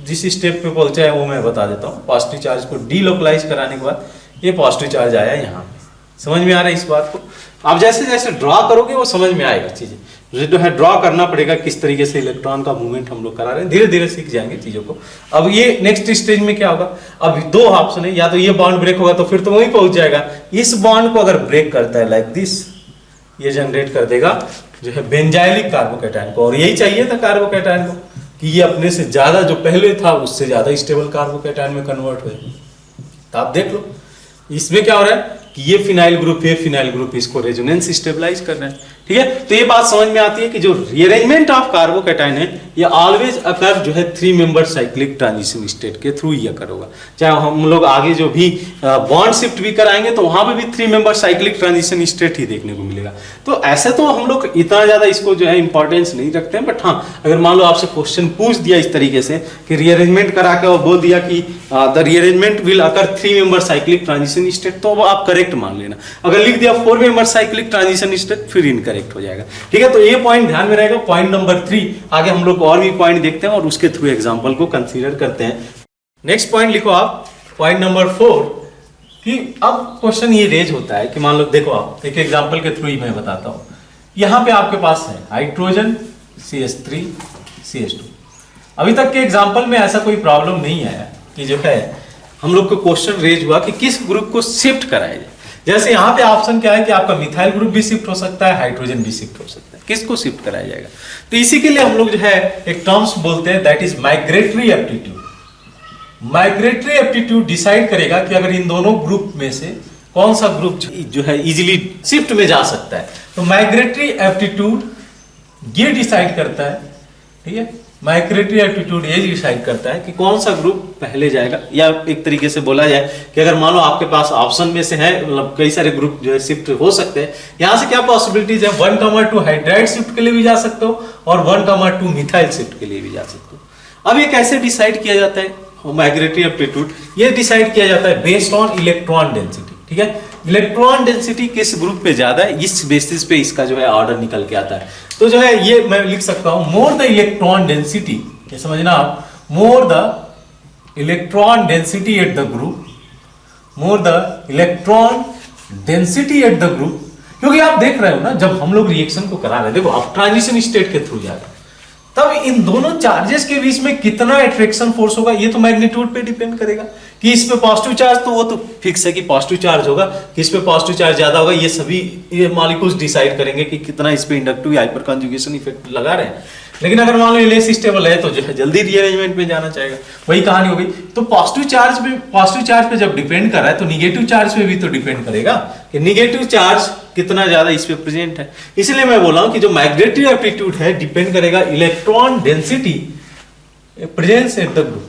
जिस स्टेप पे पहुंचा है वो मैं बता देता हूँ। पॉजिटिव चार्ज को डिलोकलाइज कराने के बाद ये पॉजिटिव चार्ज आया यहाँ पे, समझ में आ रहा है इस बात को। आप जैसे जैसे ड्रॉ करोगे वो समझ में आएगा चीजें, जो है ड्रॉ करना पड़ेगा किस तरीके से इलेक्ट्रॉन का मूवमेंट हम लोग करा रहे हैं, धीरे धीरे सीख जाएंगे चीजों को। अब ये नेक्स्ट स्टेज में क्या होगा, अब 2 ऑप्शन है, या तो ये बॉन्ड ब्रेक होगा तो फिर तो वहीं पहुंच जाएगा। इस बॉन्ड को अगर ब्रेक करता है लाइक दिस, ये जनरेट कर देगा जो है बेंजाइलिक कार्बोकैटायन को, और यही चाहिए था कार्बोकैटायन को कि ये अपने से ज्यादा जो पहले था उससे ज्यादा स्टेबल कार्बोकैटायन में कन्वर्ट हो। तो आप देख लो इसमें क्या हो रहा है कि ये फिनाइल ग्रुप है, फिनाइल ग्रुप इसको रेजोनेंस स्टेबलाइज कर रहे हैं, ठीक है। तो ये बात समझ में आती है कि जो रीअरेंजमेंट ऑफ कार्बोकैटायन है ये ऑलवेज अकर जो है 3 मेंबर साइक्लिक ट्रांजिशन स्टेट के थ्रू ही अकर होगा। चाहे हम लोग आगे जो भी बॉन्ड शिफ्ट भी कराएंगे तो वहां पे भी 3 मेंबर साइक्लिक ट्रांजिशन स्टेट ही देखने को मिलेगा। तो ऐसे तो हम लोग इतना ज्यादा इसको जो है इंपॉर्टेंस नहीं रखते हैं, बट हाँ अगर मान लो आपसे क्वेश्चन पूछ दिया इस तरीके से कि रीअरेंजमेंट करा के और बोल दिया कि the rearrangement will occur 3 member cyclic transition state, तो आप करेक्ट मान लेना। अगर लिख दिया 4 मेंबर साइक्लिक ट्रांजिशन स्टेट, फिर इनकरेक्ट हो जाएगा, ठीक है। तो ये पॉइंट ध्यान में रहेगा। पॉइंट नंबर 3, आगे हम लोग और भी पॉइंट देखते हैं और उसके थ्रू एग्जांपल को कंसीडर करते हैं। नेक्स्ट पॉइंट लिखो आप, पॉइंट नंबर 4, कि अब क्वेश्चन ये रेज होता है कि मान लो देखो आप एक एग्जांपल के थ्रू ही मैं बताता हूं। यहां पे आपके पास है हाइड्रोजन CH3 CH2। अभी तक के एग्जांपल में ऐसा कोई प्रॉब्लम नहीं आया कि जो है हम लोग को क्वेश्चन रेज हुआ कि किस ग्रुप को शिफ्ट कराया जाए। जैसे यहाँ पे ऑप्शन क्या है कि आपका मिथाइल ग्रुप भी शिफ्ट हो सकता है, हाइड्रोजन भी शिफ्ट हो सकता है, किसको शिफ्ट कराया जाएगा। तो इसी के लिए हम लोग जो है एक टर्म्स बोलते हैं, that is migratory aptitude. Migratory aptitude decide करेगा कि अगर इन दोनों ग्रुप में से कौन सा ग्रुप जो है इजीली शिफ्ट में जा सकता है। तो माइग्रेटरी एप्टीट्यूड ये डिसाइड करता है, ठीक है, माइग्रेटरी एप्टीट्यूड ये डिसाइड करता है कि कौन सा ग्रुप पहले जाएगा। या एक तरीके से बोला जाए कि अगर मान लो आपके पास ऑप्शन में से है, मतलब कई सारे ग्रुप जो है शिफ्ट हो सकते हैं, यहाँ से क्या पॉसिबिलिटीज है, 1,2 हाइड्राइड शिफ्ट के लिए भी जा सकते हो और 1,2 मिथाइल शिफ्ट के लिए भी जा सकते हो। अब ये कैसे डिसाइड किया जाता है, माइग्रेटरी एप्टीट्यूड ये डिसाइड किया जाता है बेस्ड ऑन इलेक्ट्रॉन डेंसिटी, ठीक है। इलेक्ट्रॉन डेंसिटी किस ग्रुप पे ज्यादा है, इस बेसिस पे इसका जो है ऑर्डर निकल के आता है। तो जो है ये मैं लिख सकता हूं, मोर द इलेक्ट्रॉन डेंसिटी, ये समझना आप, more the electron density at the group, more the electron density at the group. क्योंकि आप देख रहे हो ना, जब हम लोग रिएक्शन को करा रहे हैं, देखो आप ट्रांजिशन स्टेट के थ्रू जा रहे हैं, तब इन दोनों चार्जेस के बीच में कितना अट्रैक्शन फोर्स होगा, ये तो मैग्नीट्यूड पे डिपेंड करेगा। कि इस पे पॉजिटिव चार्ज तो वो तो फिक्स है कि पॉजिटिव चार्ज होगा, कि इस पे पॉजिटिव चार्ज ज्यादा होगा, ये सभी ये मॉलिक्यूल्स डिसाइड करेंगे कि कितना इस पे इंडक्टिव हाइपर कंजुगेशन इफेक्ट लगा रहे हैं। लेकिन अगर मान लो ये लेस स्टेबल है तो जो है जल्दी रीअरेंजमेंट में जाना चाहेगा, वही कहानी हो गई। तो पॉजिटिव चार्ज पे जब डिपेंड कर रहा है तो निगेटिव चार्ज पे भी तो डिपेंड करेगा कि निगेटिव चार्ज कितना ज्यादा इस पे प्रेजेंट है। इसलिए मैं बोला हूं कि जो माइग्रेटरी एप्टीट्यूड है डिपेंड करेगा electron density presence at the group,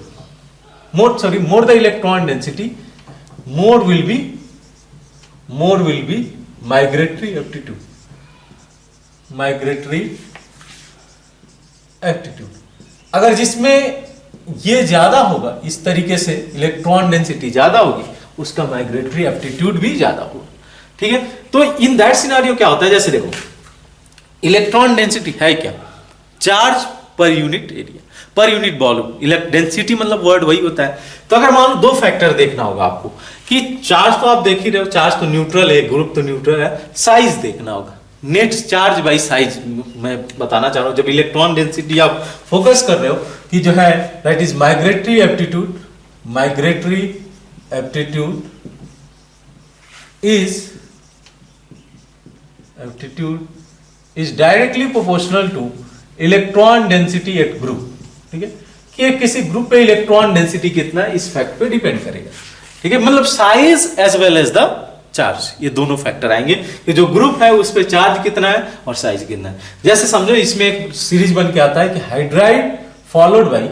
more the electron density, more will be migratory aptitude, migratory aptitude, अगर जिसमें ये ज्यादा होगा, इस तरीके से इलेक्ट्रॉन डेंसिटी ज्यादा होगी, उसका माइग्रेटरी एप्टीट्यूड भी ज्यादा होगा। ठीक है, तो इन दैट सिनारियो क्या होता है, जैसे देखो इलेक्ट्रॉन डेंसिटी है क्या, charge per unit area per unit volume. Density मतलब वर्ड वही होता है। तो अगर मान लो दो फैक्टर देखना होगा आपको कि चार्ज तो आप देख ही रहे हो, चार्ज तो न्यूट्रल है, ग्रुप तो न्यूट्रल है, साइज देखना होगा, नेट चार्ज बाई साइज मैं बताना चाह रहा हूं। जब इलेक्ट्रॉन डेंसिटी आप फोकस कर रहे हो कि जो है that is migratory aptitude, migratory aptitude is directly proportional two electron density at group. ठीक है, कि किसी ग्रुप पे इलेक्ट्रॉन डेंसिटी कितना है, इस फैक्ट पे डिपेंड करेगा। ठीक है, मतलब size as well as the charge, ये दोनों फैक्टर आएंगे कि जो ग्रुप है उस पे चार्ज कितना है और साइज कितना है। जैसे समझो इसमें एक सीरीज बन के आता है कि hydride followed by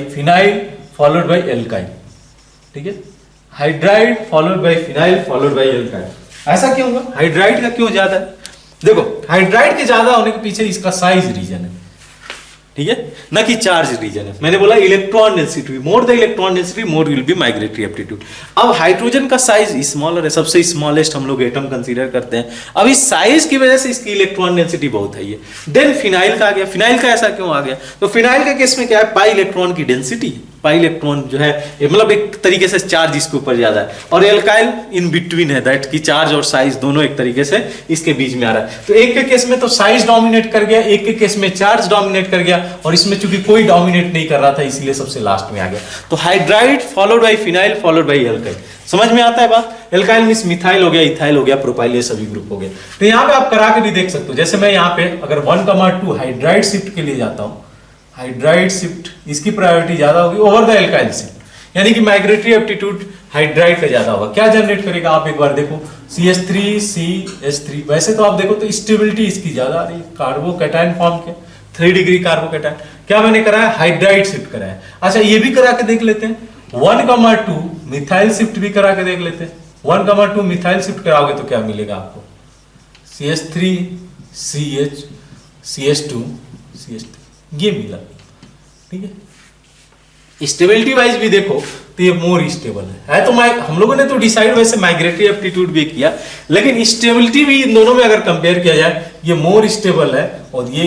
phenyl followed by alkyl. ठीक है, hydride followed by phenyl followed by alkyl. ऐसा क्यों होगा, हाइड्राइड का क्यों ज्यादा है? देखो हाइड्राइड के ज्यादा होने के पीछे इसका साइज रीजन है, ठीक है, ना कि चार्ज रीजन है। मैंने बोला electron density, more the electron density more will be migratory aptitude. अब हाइड्रोजन का साइज स्मॉलर है, सबसे स्मॉलेस्ट हम लोग एटम कंसीडर करते हैं। अब इस साइज की वजह से इसकी इलेक्ट्रॉन डेंसिटी बहुत है। देन फिनाइल का आ गया, फिनाइल का ऐसा क्यों आ गया? तो फिनाइल के केस में क्या है, पाई इलेक्ट्रॉन की डेंसिटी, पाई इलेक्ट्रॉन जो है मतलब एक तरीके से चार्ज इसके ऊपर ज्यादा है, और एल्काइल इन बिटवीन है, दैट की चार्ज और साइज दोनों एक तरीके से इसके बीच में आ रहा है। तो एक के केस में तो साइज डोमिनेट कर गया, एक के केस में चार्ज डोमिनेट कर गया, और इसमें चूंकि कोई डोमिनेट नहीं कर रहा था इसलिए सबसे लास्ट में आ गया। तो hydride followed by phenyl followed by alkyl. समझ में आता है बात? एल्काइल मींस मिथाइल हो गया, इथाइल हो गया, प्रोपाइल, ये सभी ग्रुप हो गए। तो यहाँ पे आप करा के भी देख सकते हो। जैसे मैं यहाँ पे अगर 1,2 हाइड्राइड शिफ्ट के लिए जाता हूँ, हाइड्राइड शिफ्ट इसकी प्रायोरिटी ज्यादा होगी ओवर द एल्काइल शिफ्ट, यानी कि माइग्रेटरी एप्टीट्यूड हाइड्राइड का ज्यादा होगा। क्या जनरेट करेगा आप एक बार देखो, CH3CH3। वैसे तो आप देखो तो स्टेबिलिटी इसकी ज्यादा आ रही है, कार्बोकैटायन फॉर्म के 3 डिग्री कार्बोकैटायन। क्या मैंने कराया, हाइड्राइड शिफ्ट कराया। अच्छा ये भी करा के देख लेते हैं, 1,2 मिथाइल शिफ्ट भी करा के देख लेते हैं। 1,2 मिथाइल शिफ्ट कराओगे तो क्या मिलेगा आपको, CH3CH CH2 CH3 ये मिला। ठीक है, स्टेबिलिटी वाइज भी देखो तो ये मोर स्टेबल है। तो हम लोगों ने तो डिसाइड वैसे माइग्रेटरी एप्टीट्यूड भी किया, लेकिन स्टेबिलिटी भी इन दोनों में अगर कंपेयर किया जाए, ये मोर स्टेबल है और ये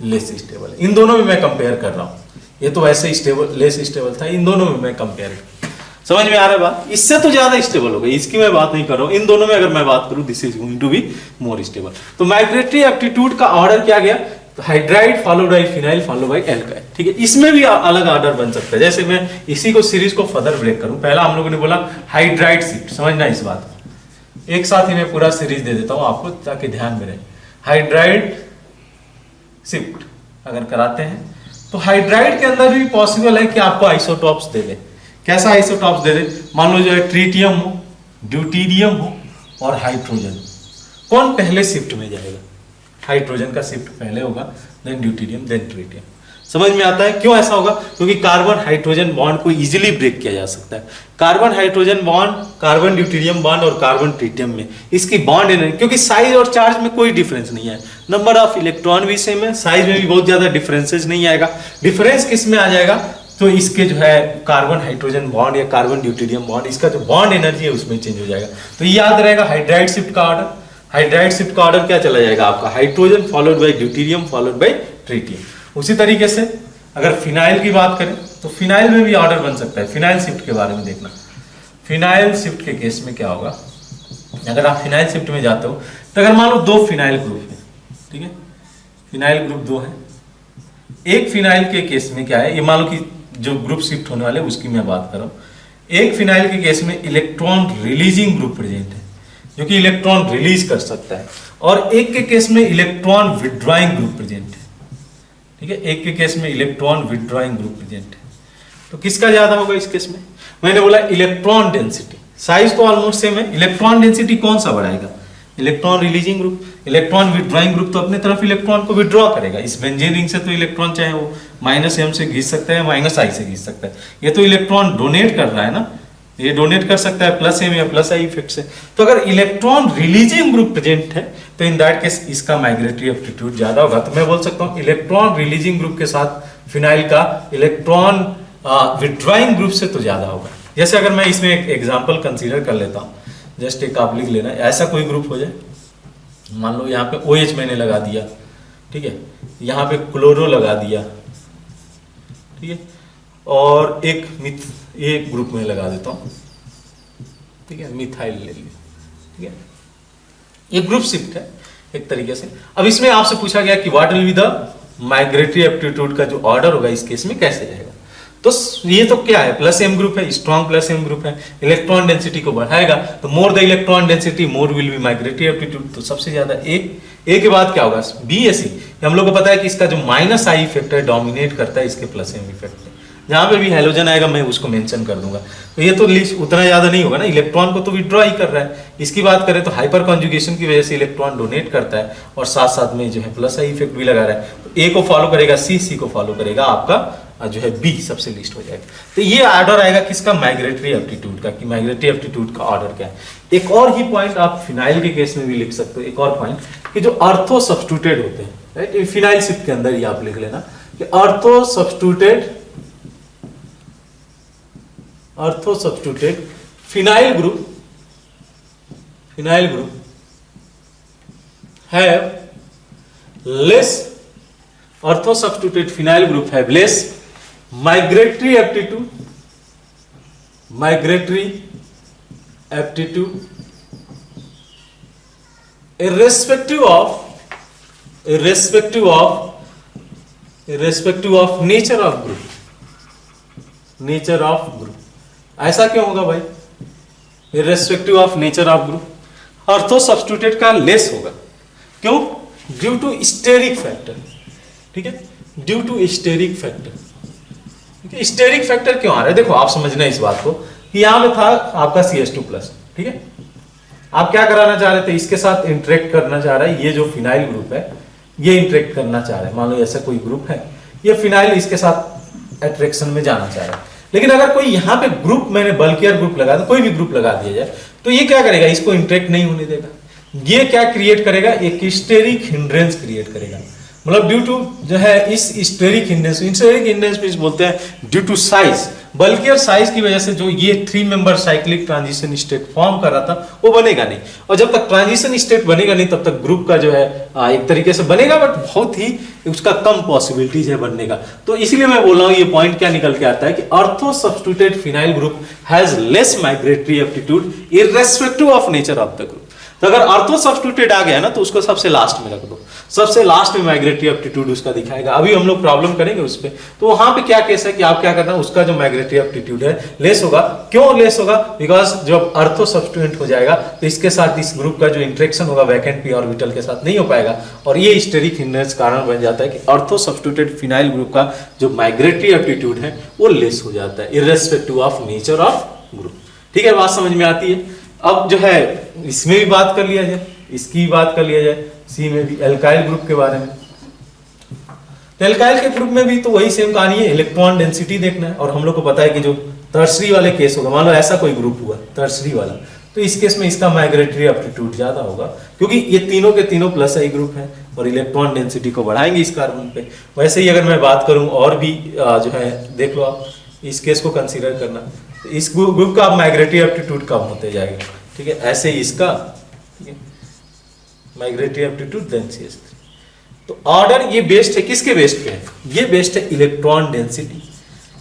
लेस स्टेबल है। इन दोनों में मैं कंपेयर कर रहा हूं, ये तो वैसे स्टेबल लेस स्टेबल था, इन दोनों में मैं कंपेयर। समझ में आ रहा है बात? इससे तो ज्यादा स्टेबल हो गई, इसकी मैं बात नहीं कर रहा हूं। इन दोनों में अगर मैं बात करूं, this is going to be more stable. तो माइग्रेटरी एप्टीट्यूड का ऑर्डर क्या गया, hydride followed by phenyl followed by alkyl. ठीक है, इसमें भी अलग ऑर्डर बन सकता है। जैसे मैं इसी को सीरीज को फर्दर ब्रेक करूं, पहला हम लोगों ने बोला हाइड्राइड शिफ्ट, समझना इस बात को। एक साथ ही मैं पूरा सीरीज दे देता हूं आपको ताकि ध्यान में रहे। हाइड्राइड शिफ्ट अगर कराते हैं तो हाइड्राइड के अंदर भी पॉसिबल है कि आपको आइसोटॉप्स दे दे। कैसा आइसोटॉप्स दे दे? मान लो जो है ट्रीटियम हो, ड्यूटीरियम हो और हाइड्रोजन। कौन पहले शिफ्ट में जाएगा? हाइड्रोजन का शिफ्ट पहले होगा, देन ड्यूटीरियम, देन ट्रीटियम। समझ में आता है क्यों ऐसा होगा? क्योंकि कार्बन हाइड्रोजन बॉन्ड को इजीली ब्रेक किया जा सकता है। Carbon hydrogen bond, carbon deuterium bond और कार्बन ट्रीटियम में इसकी बॉन्ड एनर्जी, क्योंकि साइज और चार्ज में कोई डिफरेंस नहीं है, नंबर ऑफ इलेक्ट्रॉन भी सेम है, साइज में भी बहुत ज्यादा डिफरेंसेस नहीं आएगा। डिफरेंस किस में आ जाएगा? तो इसके जो है कार्बन हाइड्रोजन बॉन्ड या कार्बन ड्यूटीरियम बॉन्ड, इसका जो बॉन्ड एनर्जी है उसमें चेंज हो जाएगा। तो ये याद रहेगा हाइड्राइड शिफ्ट का ऑर्डर। हाइड्राइड शिफ्ट का ऑर्डर क्या चला जाएगा आपका, hydrogen followed by deuterium followed by tritium. उसी तरीके से अगर फिनाइल की बात करें तो फिनाइल में भी ऑर्डर बन सकता है। फिनाइल शिफ्ट के बारे में देखना, फिनाइल शिफ्ट के केस में क्या होगा, अगर आप फिनाइल शिफ्ट में जाते हो तो अगर मान लो 2 फिनाइल ग्रुप है, ठीक है, फिनाइल ग्रुप 2 है। एक फिनाइल के केस में क्या है, ये मान लो कि जो ग्रुप शिफ्ट होने वाले उसकी मैं बात कर रहा हूं। एक फिनाइल के केस में इलेक्ट्रॉन रिलीजिंग ग्रुप प्रेजेंट है जो कि इलेक्ट्रॉन रिलीज कर सकता है, और एक के केस में इलेक्ट्रॉन विड्रॉइंग ग्रुप प्रेजेंट है। ठीक है, एक के केस में इलेक्ट्रॉन विड्रॉइंग ग्रुप प्रेजेंट है। तो किसका ज्यादा होगा इस केस में? मैंने बोला इलेक्ट्रॉन डेंसिटी, साइज तो ऑलमोस्ट सेम है, इलेक्ट्रॉन डेंसिटी कौन सा बढ़ाएगा? Electron releasing group. Electron withdrawing group तो अपने तरफ इलेक्ट्रॉन को विड्रॉ करेगा। इस बेंजीन रिंग से तो इलेक्ट्रॉन चाहे वो -m से खींच सकता है, -i से खींच सकता है। ये तो इलेक्ट्रॉन डोनेट कर रहा है ना, ये डोनेट कर सकता है +m या +i इफेक्ट से। तो अगर इलेक्ट्रॉन रिलीजिंग ग्रुप प्रेजेंट है तो इन दैट केस इसका माइग्रेटरी एप्टीट्यूड ज्यादा होगा। तो मैं बोल सकता हूँ इलेक्ट्रॉन रिलीजिंग ग्रुप के साथ फिनाइल का इलेक्ट्रॉन विड्रॉइंग ग्रुप से तो ज्यादा होगा। जैसे अगर मैं इसमें एक एग्जाम्पल कंसीडर कर लेता हूँ, जस्ट एक आप लिख लेना, ऐसा कोई ग्रुप हो जाए, मान लो यहाँ पे OH मैंने लगा दिया, ठीक है, यहाँ पे क्लोरो लगा दिया, ठीक है, और एक ग्रुप में लगा देता हूँ, ठीक है, मिथाइल ले लिया, ठीक है, ये ग्रुप शिफ्ट है एक तरीके से। अब इसमें आपसे पूछा गया कि what will be the migratory aptitude का जो ऑर्डर होगा इस केस में कैसे जाएगा। तो ये तो क्या है, प्लस एम ग्रुप है, स्ट्रॉन्ग प्लस एम ग्रुप है, इलेक्ट्रॉन डेंसिटी को बढ़ाएगा, तो more the electron density more will be migratory aptitude. तो सबसे ज्यादा ए के बाद क्या होगा, बी एस सी। हम लोग को पता है कि इसका जो माइनस आई इफेक्ट है डोमिनेट करता है इसके प्लस एम इफेक्ट में। जहां पे भी हेलोजन आएगा मैं उसको मेंशन कर दूंगा। तो ये तो उतना ज्यादा नहीं होगा ना, इलेक्ट्रॉन को तो विड्रॉ ही कर रहा है। इसकी बात करें तो हाइपर कॉन्जुगेशन की वजह से इलेक्ट्रॉन डोनेट करता है और साथ साथ में जो है प्लस आई इफेक्ट भी लगा रहा है। तो ए को फॉलो करेगा सी को फॉलो करेगा आपका जो है बी सबसे लिस्ट हो जाएगा। तो ये ऑर्डर आएगा किसका, माइग्रेटरी एप्टीट्यूड का, कि माइग्रेटरी एप्टीट्यूड का ऑर्डर क्या है। एक और ही पॉइंट आप फिनाइल के केस में भी लिख सकते हो, एक और पॉइंट कि जो अर्थो सब्स्टिट्यूटेड होते हैं, राइट, फिनाइल शिफ्ट के अंदर ही आप लिख लेना कि अर्थो substituted phenyl group have less ortho substituted phenyl group have less migratory aptitude irrespective of nature of group। ऐसा क्यों होगा भाई, irrespective of nature of group, ortho substituted का लेस होगा, क्यों, ड्यू टू स्टेरिक फैक्टर, ठीक है, due to steric factor. Steric factor क्यों आ रहा है, देखो आप समझना इस बात को कि यहां में था आपका CH2+, ठीक है, आप क्या कराना चाह रहे थे, इसके साथ इंटरेक्ट करना चाह रहा है, ये जो फिनाइल ग्रुप है ये इंटरेक्ट करना चाह रहा है, मान लो ऐसा कोई ग्रुप है, ये फिनाइल इसके साथ अट्रैक्शन में जाना चाह रहा है। लेकिन अगर कोई यहाँ पे ग्रुप, मैंने बल्कियर ग्रुप लगा दो, कोई भी ग्रुप लगा दिया जाए, तो ये क्या करेगा, इसको इंटरेक्ट नहीं होने देगा। ये क्या क्रिएट करेगा, एक स्टेरिक हिंड्रेंस क्रिएट करेगा, मतलब ड्यू टू जो है इस स्टेरिक हिंड्रेंस बोलते हैं due to size, bulkier size की वजह से जो ये 3 member cyclic transition state form कर रहा था वो बनेगा नहीं। और जब तक ट्रांजिशन स्टेट बनेगा नहीं तब तक ग्रुप का जो है एक तरीके से बनेगा, बट बहुत ही उसका कम पॉसिबिलिटीज है बनने का। तो इसलिए मैं बोल रहा हूँ ये पॉइंट क्या निकल के आता है कि ortho substituted phenyl group has less migratory aptitude irrespective of nature of the group. तो अगर ऑर्थो सब्स्टिट्यूटेड आ गया ना तो उसको सबसे लास्ट में रख दो, सबसे लास्ट में माइग्रेटरी एप्टीट्यूड उसका दिखाएगा। अभी हम लोग प्रॉब्लम करेंगे उस पे, तो वहां पे क्या केस है कि आप क्या करना, उसका जो माइग्रेटरी एप्टीट्यूड है लेस होगा। क्यों लेस होगा, बिकॉज जब ऑर्थो सब्स्टिट्यूएंट हो जाएगा तो इसके साथ इस ग्रुप का जो इंटरेक्शन होगा वैकेंट पी ऑर्बिटल के साथ नहीं हो पाएगा, और ये स्टेरिक हिंड्रेंस कारण बन जाता है कि ऑर्थो सब्स्टिट्यूटेड फिनाइल ग्रुप का जो माइग्रेटरी एप्टीट्यूड है वो लेस हो जाता है irrespective of nature of group. ठीक है, बात समझ में आती है। अब जो है इसमें भी बात कर लिया जाए, इसकी बात कर लिया जाए, सी में भी एल्काइल ग्रुप के बारे में। तो एल्काइल के ग्रुप में भी तो वही सेम कहानी है, इलेक्ट्रॉन डेंसिटी देखना है। और हम लोग को पता है कि जो टर्सरी वाले केस होगा, मान लो ऐसा कोई ग्रुप हुआ टर्सरी वाला, तो इस केस में इसका माइग्रेटरी एप्टीट्यूड ज्यादा होगा, क्योंकि ये तीनों के तीनों प्लस आई ग्रुप है और इलेक्ट्रॉन डेंसिटी को बढ़ाएंगे इस कार्बन पे। वैसे ही अगर मैं बात करूं और भी जो है देख लो आप, इस केस को कंसीडर करना, तो इस ग्रुप का माइग्रेटरी एप्टीट्यूड कम होते जाएगा। ठीक है, ऐसे ही इसका माइग्रेटरी एप्टीट्यूड देन CH3। तो ऑर्डर ये बेस्ड है किसके बेस्ड पे है, ये बेस्ड है इलेक्ट्रॉन डेंसिटी,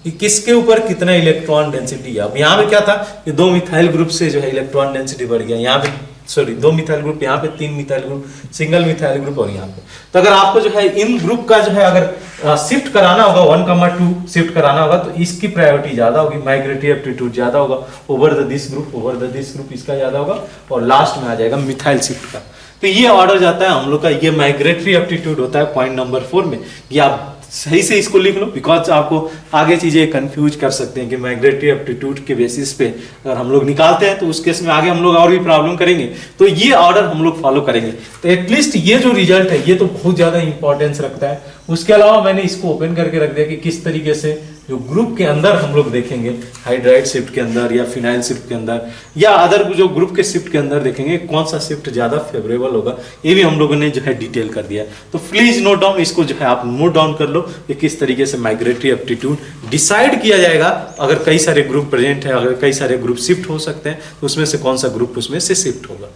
कि किसके ऊपर कितना इलेक्ट्रॉन डेंसिटी है। अब यहाँ पे क्या था कि 2 मिथाइल ग्रुप से जो है इलेक्ट्रॉन डेंसिटी बढ़ गया, यहाँ पे सॉरी 2 मिथाइल ग्रुप, यहाँ पे 3 methyl group, single methyl group, और यहाँ पे। तो अगर आपको जो है इन ग्रुप का जो है अगर शिफ्ट कराना होगा 1,2 शिफ्ट कराना होगा, तो इसकी प्रायोरिटी ज्यादा होगी, माइग्रेटरी एप्टीट्यूड ज्यादा होगा ओवर द दिस ग्रुप इसका ज्यादा होगा, और लास्ट में आ जाएगा मिथाइल शिफ्ट का। तो ये ऑर्डर जाता है हम लोग का, ये माइग्रेटरी एप्टीट्यूड होता है पॉइंट नंबर 4 में। ये आप सही से इसको लिख लो, बिकॉज आपको आगे चीजें कंफ्यूज कर सकते हैं कि माइग्रेटरी एप्टीट्यूड के बेसिस पे अगर हम लोग निकालते हैं तो उस केस में आगे हम लोग और भी प्रॉब्लम करेंगे। तो ये ऑर्डर हम लोग फॉलो करेंगे। तो एटलीस्ट ये जो रिजल्ट है ये तो बहुत ज्यादा इंपॉर्टेंस रखता है। उसके अलावा मैंने इसको ओपन करके रख दिया कि किस तरीके से जो ग्रुप के अंदर हम लोग देखेंगे, हाइड्राइड शिफ्ट के अंदर या फिनाइल शिफ्ट के अंदर या अदर जो ग्रुप के शिफ्ट के अंदर देखेंगे कौन सा शिफ्ट ज़्यादा फेवरेबल होगा, ये भी हम लोगों ने जो है डिटेल कर दिया है। तो प्लीज नोट डाउन, इसको जो है आप नोट डाउन कर लो कि किस तरीके से माइग्रेटरी एप्टीट्यूड डिसाइड किया जाएगा। अगर कई सारे ग्रुप प्रेजेंट है, अगर कई सारे ग्रुप शिफ्ट हो सकते हैं, तो उसमें से कौन सा ग्रुप उसमें से शिफ्ट होगा।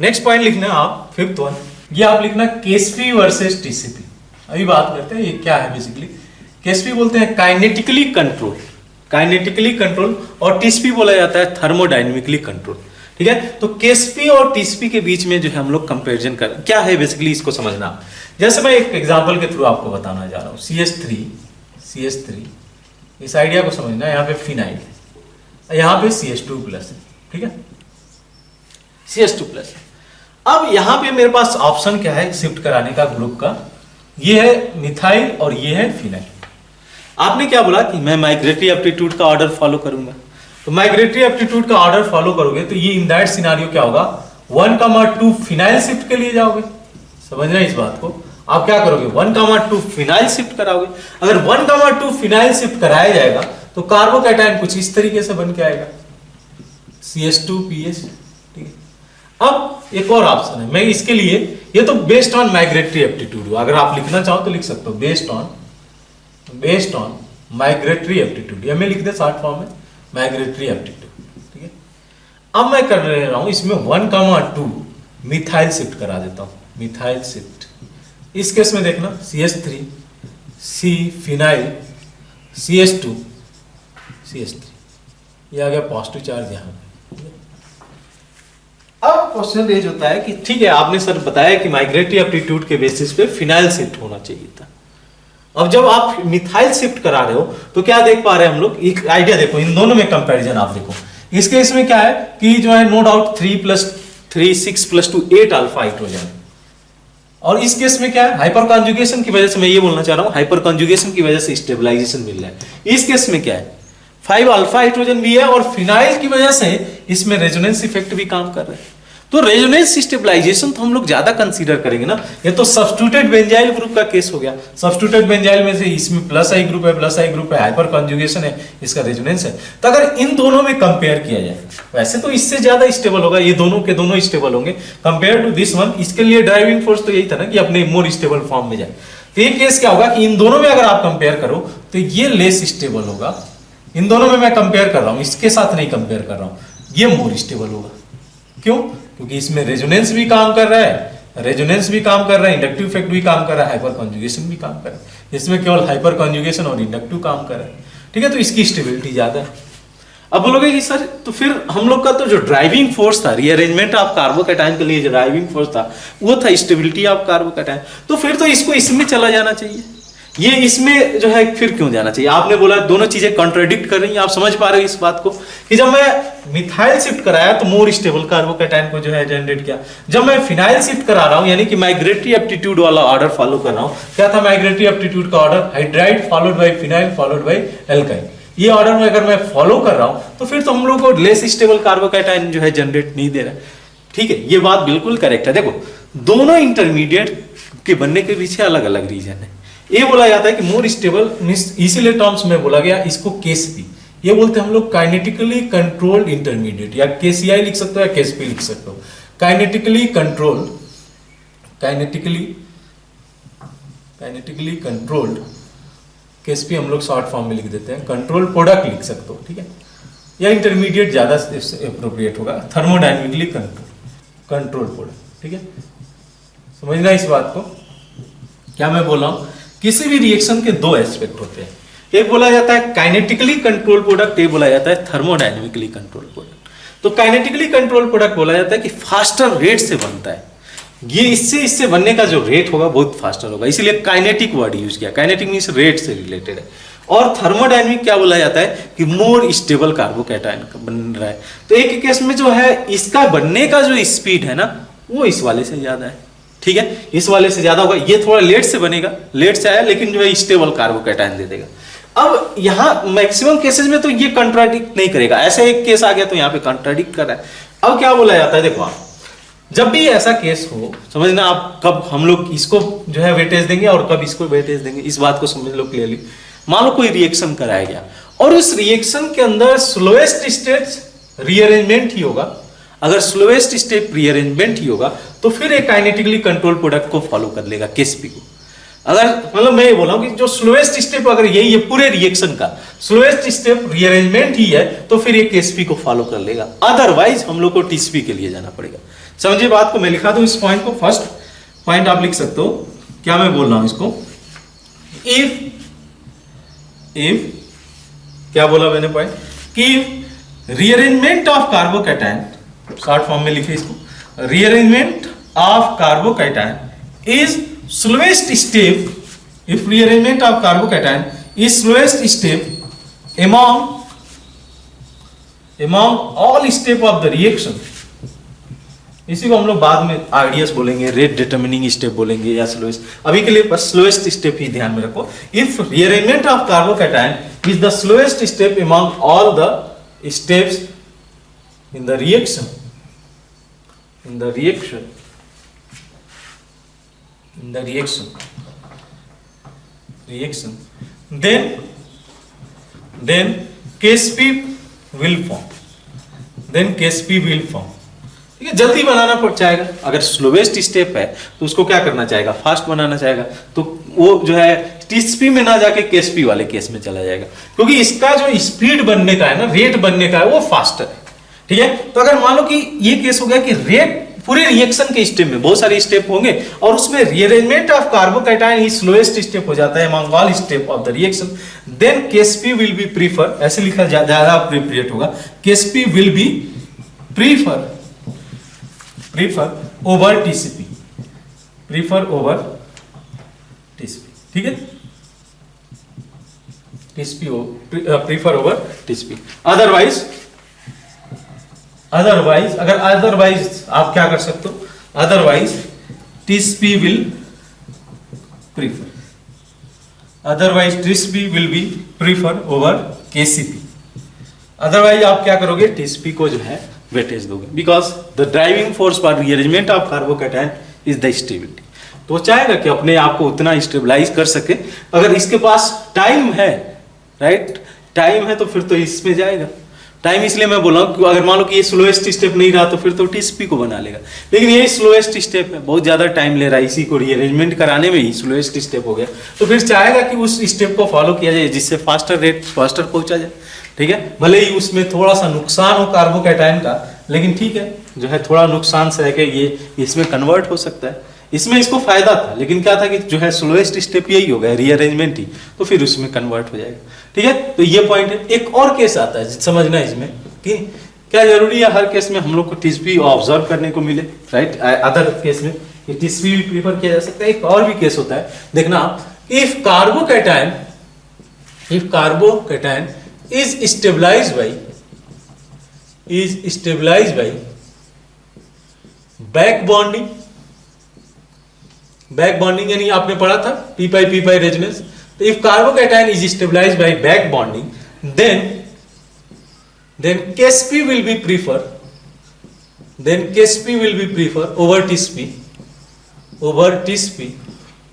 नेक्स्ट पॉइंट लिखना है आप, फिफ्थ वन, ये आप लिखना केएसपी वर्सेस टीसीपी। अभी बात करते हैं ये क्या है। बेसिकली केएसपी बोलते हैं काइनेटिकली कंट्रोल, काइनेटिकली कंट्रोल, और टीसीपी बोला जाता है थर्मोडायनेमिकली कंट्रोल। ठीक है, तो केएसपी और टीसीपी के बीच में जो है हम लोग कंपैरिजन कर क्या है बेसिकली इसको समझना। जैसे मैं एक एग्जांपल के थ्रू आपको बताना जा रहा हूं, CH3 इस आइडिया को समझना। यहाँ पे फिनाइल है, यहाँ पे CH2 प्लस है। ठीक है, CH2 प्लस। अब यहाँ पे मेरे पास ऑप्शन क्या है शिफ्ट कराने का ग्रुप का, ये है मिथाइल और ये है फिनाइल। आपने क्या बोला कि मैं माइग्रेटरी एप्टीट्यूड का ऑर्डर फॉलो करूंगा, तो माइग्रेटरी एप्टीट्यूड का ऑर्डर फॉलो करोगे तो ये इन दैट सिनारियो क्या होगा, 1,2 फिनाइल शिफ्ट के लिए जाओगे। समझना इस बात को, आप क्या करोगे 1,2 फिनाइल शिफ्ट कराओगे। अगर 1,2 फिनाइल शिफ्ट कराया जाएगा तो कार्बोकैटायन कुछ इस तरीके से बन के आएगा, CH2PH। ठीक है, अब एक और ऑप्शन है, मैं इसके लिए, ये तो बेस्ड ऑन माइग्रेटरी एप्टीट्यूड, अगर आप लिखना चाहो तो लिख सकते हो बेस्ड ऑन माइग्रेटरी एप्टीट्यूड, या मैं लिख दे शॉर्ट फॉर्म में माइग्रेटरी एप्टीट्यूड। ठीक है, अब मैं कर रहा हूं इसमें 1,2 मिथाइल शिफ्ट करा देता हूं, मिथाइल शिफ्ट। इस केस में देखना CH3 C phenyl CH2 CH3, ये आ गया पॉजिटिव चार्ज यहाँ पे। अब क्वेश्चन रेज होता है कि ठीक है आपने सर बताया कि माइग्रेटरी एप्टीट्यूड के बेसिस पे फिनाइल शिफ्ट होना चाहिए था। अब जब आप मिथाइल शिफ्ट करा रहे हो तो क्या देख पा रहे हैं हम लोग, एक आइडिया देखो, इन दोनों में कंपैरिजन आप देखो। इस केस में क्या है कि जो है नो डाउट 3 + 3 6 + 2 8 अल्फा हाइड्रोजन, और इस केस में क्या है हाइपर कॉन्जुगेशन की वजह से, मैं ये बोलना चाह रहा हूं हाइपर कॉन्जुगेशन की वजह से स्टेबलाइजेशन मिल रहा है। इस केस में क्या है 5 अल्फा हाइड्रोजन भी है, और फिनाइल की वजह से इसमें रेजोनेंस इफेक्ट भी काम कर रहा है। तो रेजोनेंस स्टेबलाइजेशन तो हम लोग ज्यादा कंसीडर करेंगे ना। ये तो सब्स्टिट्यूटेड बेंजाइल ग्रुप का केस हो गया, सब्स्टिट्यूटेड बेंजाइल में से इसमें प्लस आई ग्रुप है, हाइपर कॉन्जुगेशन है, इसका रेजोनेंस है। तो अगर इन दोनों में कंपेयर किया जाए, वैसे तो इससे ज्यादा स्टेबल होगा, ये दोनों के दोनों स्टेबल होंगे कंपेयर टू दिस वन। इसके लिए ड्राइविंग फोर्स तो यही था ना कि अपने मोर स्टेबल फॉर्म में जाए। तो ये केस क्या होगा कि इन दोनों में अगर आप कंपेयर करो तो ये लेस स्टेबल होगा। इन दोनों में मैं कंपेयर कर रहा हूं, इसके साथ नहीं कंपेयर कर रहा हूं, ये मोर स्टेबल होगा। क्यों? क्योंकि इसमें रेजोनेंस भी काम कर रहा है, इंडक्टिव इफेक्ट भी काम कर रहा है, हाइपर कॉन्जुगेशन भी काम कर रहा है। इसमें केवल हाइपर कॉन्जुगेशन और इंडक्टिव काम कर रहा है। ठीक है, तो इसकी स्टेबिलिटी ज्यादा है। अब बोलोगे कि सर तो फिर हम लोग का तो जो ड्राइविंग फोर्स था, रीअरेंजमेंट ऑफ कार्बोकैटायन के लिए जो ड्राइविंग फोर्स था वो था स्टेबिलिटी ऑफ कार्बोकैटायन। तो फिर तो इसको इसमें चला जाना चाहिए, ये इसमें जो है फिर क्यों जाना चाहिए? आपने बोला दोनों चीजें कॉन्ट्राडिक्ट कर रही हैं। आप समझ पा रहे हो इस बात को कि जब मैं मिथाइल शिफ्ट कराया तो मोर स्टेबल कार्बोकैटायन को जो है जनरेट किया, जब मैं फिनाइल शिफ्ट करा रहा हूं यानी कि माइग्रेटरी एप्टीट्यूड वाला ऑर्डर फॉलो कर रहा हूं। क्या था माइग्रेटरी एप्टीट्यूड का order? Hydride followed by phenyl followed by alkyl. ये ऑर्डर में अगर मैं फॉलो कर रहा हूं तो फिर तो हम लोग को लेस स्टेबल कार्बोकैटायन जो है जनरेट नहीं दे रहा। ठीक है, ये बात बिल्कुल करेक्ट है। देखो दोनों इंटरमीडिएट के बनने के पीछे अलग अलग रीजन है। ये बोला जाता है कि मोर स्टेबल, इसीलिए टर्म्स में बोला गया इसको केएसपी, ये बोलते हैं हम लोग काइनेटिकली कंट्रोल्ड इंटरमीडिएट, या केसीआई लिख सकते हो या केएसपी लिख सकते हो। काइनेटिकली कंट्रोल्ड केएसपी हम लोग शॉर्ट फॉर्म में लिख देते हैं, कंट्रोल प्रोडक्ट लिख सकते हो। ठीक है, या इंटरमीडिएट ज्यादा अप्रोप्रिएट होगा, थर्मोडायनेमिकली कंट्रोल प्रोडक्ट। ठीक है, समझना इस बात को। क्या मैं बोल रहा हूं, किसी भी रिएक्शन के दो एस्पेक्ट होते हैं, एक बोला जाता है काइनेटिकली कंट्रोल प्रोडक्ट, एक बोला जाता है थर्मोडायनेमिकली कंट्रोल प्रोडक्ट। तो काइनेटिकली कंट्रोल प्रोडक्ट बोला जाता है कि फास्टर रेट से बनता है, ये इससे बनने का जो रेट होगा बहुत फास्टर होगा, इसीलिए काइनेटिक वर्ड यूज किया। काइनेटिक मींस रेट से रिलेटेड है। और थर्मोडायनेमिक क्या बोला जाता है कि मोर स्टेबल कार्बोकैटायन बन रहा है। तो एक केस में जो है इसका बनने का जो स्पीड है ना वो इस वाले से ज्यादा है। ठीक है, इस वाले से ज्यादा होगा, ये थोड़ा लेट से बनेगा, लेट से आया लेकिन जो है स्टेबल कार्बोकैटायन दे देगा। अब यहाँ मैक्सिमम केसेस में तो ये कंट्राडिक्ट नहीं करेगा, ऐसे एक केस आ गया तो यहाँ पे कंट्राडिक्ट कर रहा है। अब क्या बोला जाता है, देखो आप जब भी ऐसा केस हो समझना आप कब हम लोग इसको जो है वेटेज देंगे और कब इसको वेटेज देंगे, इस बात को समझ लो क्लियरली। मान लो कोई रिएक्शन कराया गया और उस रिएक्शन के अंदर स्लोएस्ट स्टेप रीअरेंजमेंट ही होगा। अगर स्लोएस्ट स्टेप रीअरेंजमेंट ही होगा तो फिर एक काइनेटिकली कंट्रोल प्रोडक्ट को फॉलो कर लेगा, केएसपी को। अगर मतलब मैं ये बोला हूं कि जो स्लोएस्ट स्टेप अगर यही है पूरे रिएक्शन का, स्लोएस्ट स्टेप रीअरेंजमेंट ही है, तो फिर ये केएसपी को फॉलो कर लेगा। अदरवाइज हम लोग को टीसीपी के लिए जाना पड़ेगा। समझिए बात को, मैं लिखा दूं इस पॉइंट को। फर्स्ट पॉइंट आप लिख सकते हो, क्या मैं बोल रहा हूं इसको, इफ क्या बोला मैंने पॉइंट, कि rearrangement of carbocation, short form में लिखे इसको, rearrangement of carbocation is slowest step, if rearrangement of carbocation is slowest step among all step of the reaction, इसी को हम लोग बाद में आइडियस बोलेंगे, रेट डिटर्मिनिंग स्टेप बोलेंगे या स्लोएस्ट, अभी के लिए बस स्लोएस्ट स्टेप ही ध्यान में रखो। If rearrangement of carbocation is the slowest step among all the steps in the reaction, then KSP will form, ठीक है। जल्दी बनाना पड़ जाएगा। अगर स्लोवेस्ट स्टेप है तो उसको क्या करना चाहेगा, फास्ट बनाना चाहेगा, तो वो जो है टीसीपी में ना जाके केएसपी वाले केस में चला जाएगा, क्योंकि इसका जो स्पीड बनने का है ना, रेट बनने का है, वो फास्टर है, ठीक है। तो अगर मान लो कि ये केस हो गया कि रेट पूरे रिएक्शन के स्टेप में बहुत सारे स्टेप होंगे और उसमें rearrangement of carbocation is slowest step हो जाता है among all step of the reaction, then KSP will be prefer, ऐसे लिखा ज्यादा अप्रोप्रिएट होगा, KSP will be prefer over TCP, ठीक है। TCP prefer over TCP. Otherwise आप क्या कर सकते हो, otherwise TCP will be prefer over KCP. Otherwise आप क्या करोगे, टीसीपी को जो है वेटेज दोगे, because the driving force for rearrangement of carbocation is the stability. तो वो चाहेगा कि अपने आप को उतना स्टेबलाइज कर सके। अगर इसके पास टाइम है, राइट, टाइम है, तो फिर तो इसमें जाएगा। टाइम इसलिए मैं बोल रहा हूँ, अगर मान लो कि ये स्लोएस्ट स्टेप नहीं रहा तो फिर तो टीसीपी को बना लेगा, लेकिन ये स्लोएस्ट स्टेप है, बहुत ज्यादा टाइम ले रहा है, इसी को रीअरेंजमेंट कराने में ही स्लोएस्ट स्टेप हो गया, तो फिर चाहेगा कि उस स्टेप को फॉलो किया जाए जिससे फास्टर पहुंचा जाए, ठीक है। भले ही उसमें थोड़ा सा नुकसान हो कार्बोकैटायन का, लेकिन ठीक है, जो है थोड़ा नुकसान से है कि ये इसमें कन्वर्ट हो सकता है। इसमें इसको फायदा था, लेकिन क्या था कि जो है स्लोएस्ट स्टेप यही हो गया, रीअरेंजमेंट ही, तो फिर उसमें कन्वर्ट हो जाएगा, ठीक है। तो ये पॉइंट है। एक और केस आता है समझना इसमें कि क्या जरूरी है हर केस में हम लोग को टीसीपी ऑब्जर्व करने को मिले, राइट। अदर केस में टीसीपी भी प्रीफर किया जा सकता है। एक और भी केस होता है, देखना, if carbocation is stabilized by back bonding, यानी आपने पढ़ा था पी पाई रेजोनेंस। तो if carbocation is stabilized by back bonding, then KSP will be prefer over TCP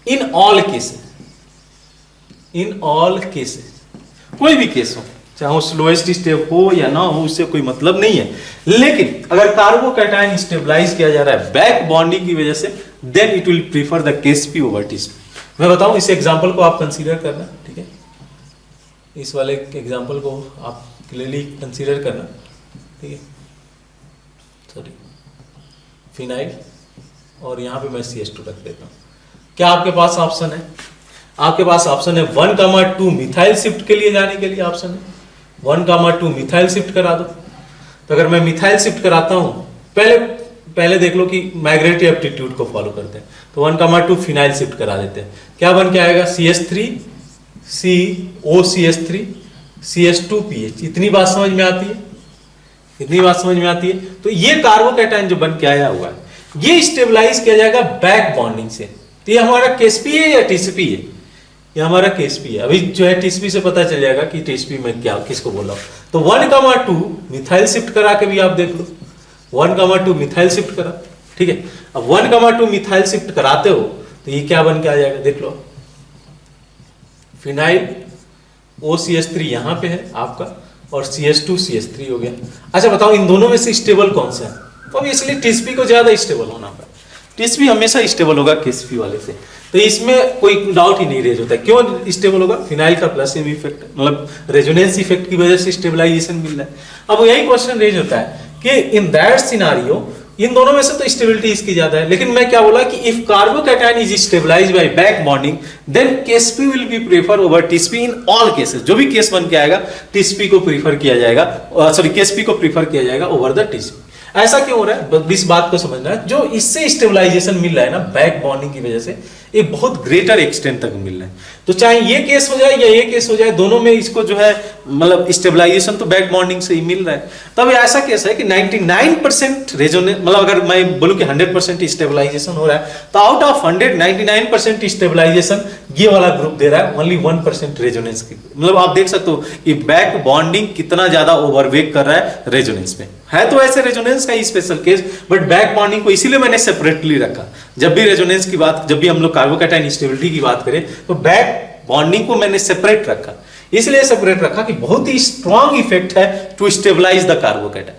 in all cases, कोई भी केस हो, चाहे वो स्लोएस्ट स्टेप हो या ना हो, उससे कोई मतलब नहीं है। लेकिन अगर कार्बोकैटायन स्टेबलाइज किया जा रहा है बैक बॉन्डिंग की वजह से, then it will prefer the KSP over TCP. मैं बताऊं, इस एग्जांपल को आप कंसीडर करना, ठीक है। इस वाले एग्जांपल को आप क्लियरली कंसीडर करना, ठीक है। सॉरी, फिनाइल, और यहां पे मैं CH2 रख देता हूं। क्या आपके पास ऑप्शन है? आपके पास ऑप्शन है 1,2 मिथाइल शिफ्ट के लिए जाने के लिए ऑप्शन है 1,2 मिथाइल शिफ्ट करा दो। तो अगर मैं मिथाइल शिफ्ट कराता हूं, पहले देख लो कि माइग्रेटरी एप्टीट्यूड को फॉलो करते हैं, तो 1,2 फिनाइल शिफ्ट करा देते हैं। क्या बन के आएगा? CH3 COCH3 CH2PH। इतनी बात समझ में आती है? तो ये कार्बोकैटायन जो बन के आया हुआ है, ये स्टेबलाइज किया जाएगा बैक बॉन्डिंग से। तो ये हमारा केएसपी है या टीसीपी है? ये हमारा केएसपी है। अभी जो है टीसीपी से पता चल जाएगा कि टीसीपी में क्या किसको बोल रहा हूं। तो 1,2 मिथाइल शिफ्ट करा के भी आप देख लो, 1,2 मिथाइल शिफ्ट करा, ठीक है। अब 1,2 मिथाइल शिफ्ट कराते हो तो ये क्या बन के आ जाएगा, देख लो, फिनाइल OCH3 यहाँ पे है आपका, और CH2 CH3 हो गया। अच्छा बताओ इन दोनों में से स्टेबल कौन सा है? तो ऑब्वियसली TsP को ज्यादा स्टेबल होना पड़ेगा। TsP हमेशा स्टेबल होगा KsP वाले से, तो इसमें कोई डाउट ही नहीं रेज होता है। क्यों स्टेबल होगा? फिनाइल का प्लस एम इफेक्ट, मतलब रेजोनेंस इफेक्ट की वजह से स्टेबलाइजेशन मिल रहा है। अब यही क्वेश्चन रेज होता है कि इन दैट सिनारियो इन दोनों में से तो स्टेबिलिटी इसकी ज्यादा है, लेकिन मैं क्या बोला कि if carbocation is stabilized by back bonding then KsP will be prefer over TsP in all cases. जो भी केस बन के आएगा TsP को प्रीफर किया जाएगा, सॉरी KsP को प्रीफर किया जाएगा ओवर द TsP। ऐसा क्यों हो रहा है? इस बात को समझना है, जो इससे स्टेबलाइजेशन मिल रहा है ना बैक बॉन्डिंग की वजह से, ये बहुत ग्रेटर एक्सटेंट तक मिल रहा है। तो चाहे ये केस हो जाए या ये केस हो जाए, दोनों में इसको जो है मतलब स्टेबलाइजेशन तो बैक बॉन्डिंग से ही मिल रहा है। तब ऐसा केस है कि 99% रेजोनेंस, मतलब अगर मैं बोलूं कि 100% स्टेबलाइजेशन हो रहा है, तो आउट ऑफ 100 99% स्टेबलाइजेशन ये वाला ग्रुप दे रहा है, ओनली 1% रेजोनेंस की। मतलब आप देख सकते हो कि बैक बॉन्डिंग कितना ज्यादा ओवरवेट कर रहा है रेजोनेंस में। है तो ऐसे रेजोनेंस का ही special case, but back bonding को इसीलिए मैंने सेपरेटली रखा। जब भी रेजोनेंस की बात, जब भी हम लोग कार्बोकैटायन स्टेबिलिटी की बात करें, तो बैक बॉन्डिंग को मैंने सेपरेट रखा। इसलिए सेपरेट रखा कि बहुत ही स्ट्रॉन्ग इफेक्ट है टू स्टेबलाइज द कार्बोकैटायन।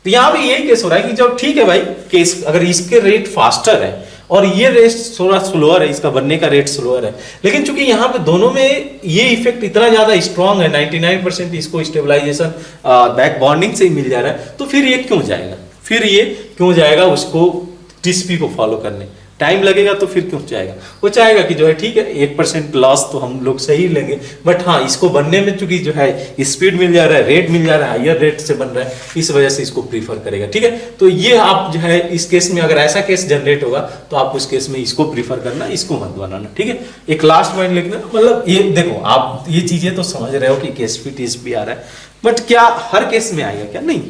तो यहां भी यही केस हो रहा है कि जब ठीक है भाई केस, अगर इसके रेट फास्टर है और ये रेट थोड़ा स्लोअर है, इसका बनने का रेट स्लोअर है, लेकिन चूंकि यहाँ पे दोनों में ये इफेक्ट इतना ज्यादा स्ट्रॉन्ग है, 99% इसको स्टेबलाइजेशन बैक बॉन्डिंग से ही मिल जा रहा है, तो फिर ये क्यों जाएगा? फिर ये क्यों जाएगा उसको TsP को फॉलो करने? टाइम लगेगा तो फिर क्यों जाएगा? वो चाहेगा कि जो है ठीक है 1% लॉस तो हम लोग सही लेंगे, बट हाँ इसको बनने में चूंकि जो है स्पीड मिल जा रहा है, रेट मिल जा रहा है, हायर रेट से बन रहा है, इस वजह से इसको प्रीफर करेगा। ठीक है, तो ये आप जो है इस केस में अगर ऐसा केस जनरेट होगा तो आप उस केस में इसको प्रीफर करना, इसको मत बनाना। ठीक है, एक लास्ट पॉइंट लिखना, मतलब ये देखो आप ये चीजें तो समझ रहे हो कि KsP TsP आ रहा है, बट क्या हर केस में आएगा क्या? नहीं,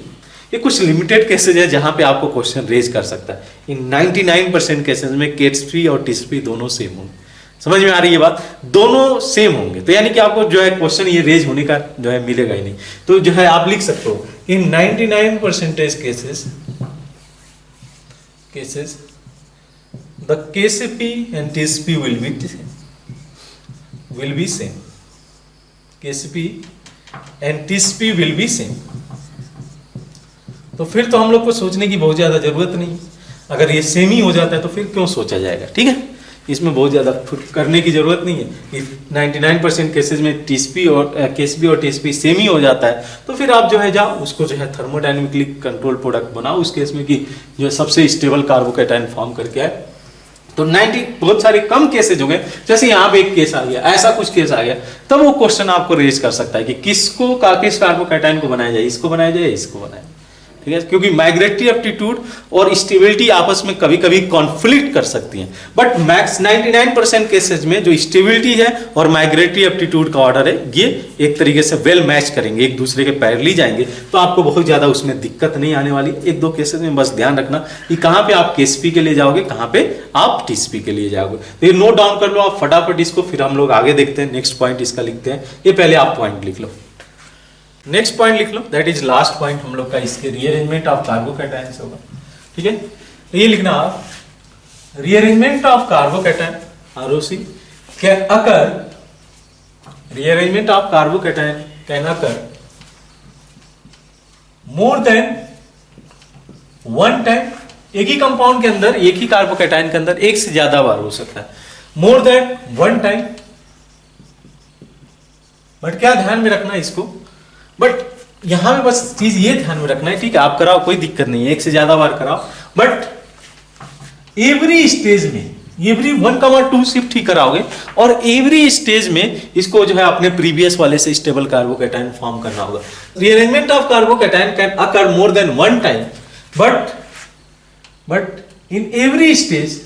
ये कुछ लिमिटेड केसेज है जहां पे आपको क्वेश्चन रेज कर सकता है। इन 99% केसेस में KsP और TsP दोनों सेम होंगे। समझ में आ रही है बात? दोनों सेम होंगे, तो यानी कि आपको जो है क्वेश्चन ये रेज होने का जो है मिलेगा ही नहीं। तो जो है आप लिख सकते हो इन 99% cases the KsP and TsP will be same. KsP and TsP will be same. तो फिर तो हम लोग को सोचने की बहुत ज्यादा जरूरत नहीं। अगर ये सेम ही हो जाता है तो फिर क्यों सोचा जाएगा? ठीक है, इसमें बहुत ज्यादा करने की जरूरत नहीं है। कि 99% केसेस में KsP और TsP सेम ही हो जाता है, तो फिर आप जो है जाओ उसको जो है थर्मोडायनेमिकली कंट्रोल प्रोडक्ट बनाओ उस केस में कि जो सबसे स्टेबल कार्बोकैटायन फॉर्म करके आए। तो 90 बहुत सारे कम केसेज हो गए, जैसे यहाँ पे एक केस आ गया, ऐसा कुछ केस आ गया, तब वो क्वेश्चन आपको रेज कर सकता है कि किस कार्बोकैटायन को बनाया जाए, इसको बनाया जाए, इसको बनाया जाए। ठीक है, क्योंकि माइग्रेटरी एप्टीट्यूड और स्टेबिलिटी आपस में कभी कभी कॉन्फ्लिक्ट कर सकती हैं, बट मैक्स 99% केसेज में जो स्टेबिलिटी है और माइग्रेटरी एप्टीट्यूड का ऑर्डर है ये एक तरीके से वेल मैच करेंगे, एक दूसरे के पैरेलली जाएंगे, तो आपको बहुत ज्यादा उसमें दिक्कत नहीं आने वाली। एक दो केसेज में बस ध्यान रखना कि कहां पे आप KsP के लिए जाओगे, कहां पे आप TsP के लिए जाओगे। तो ये नोट डाउन कर लो आप फटाफट इसको, फिर हम लोग आगे देखते हैं, नेक्स्ट पॉइंट इसका लिखते हैं। ये पहले आप पॉइंट लिख लो, नेक्स्ट पॉइंट लिख लो, दैट इज लास्ट पॉइंट हम लोग का, इसके रीअरेंजमेंट ऑफ कार्बोकैटायंस होगा। ठीक है, तो ये लिखना आप, rearrangement of carbocation ROC can occur, rearrangement of carbocation can occur more than one time. एक ही कंपाउंड के अंदर, एक ही कार्बोकैटायन के अंदर एक से ज्यादा बार हो सकता है, more than one time. But क्या ध्यान में रखना है इसको, बट यहां पे बस चीज ये ध्यान में रखना है, ठीक है आप कराओ कोई दिक्कत नहीं है, एक से ज्यादा बार कराओ, बट एवरी स्टेज में, एवरी 1,2 शिफ्ट ही कराओगे, और एवरी स्टेज में इसको जो है अपने प्रीवियस वाले से स्टेबल कार्बोकैटायन फॉर्म करना होगा। Rearrangement of carbocation can occur more than one time, but in every stage,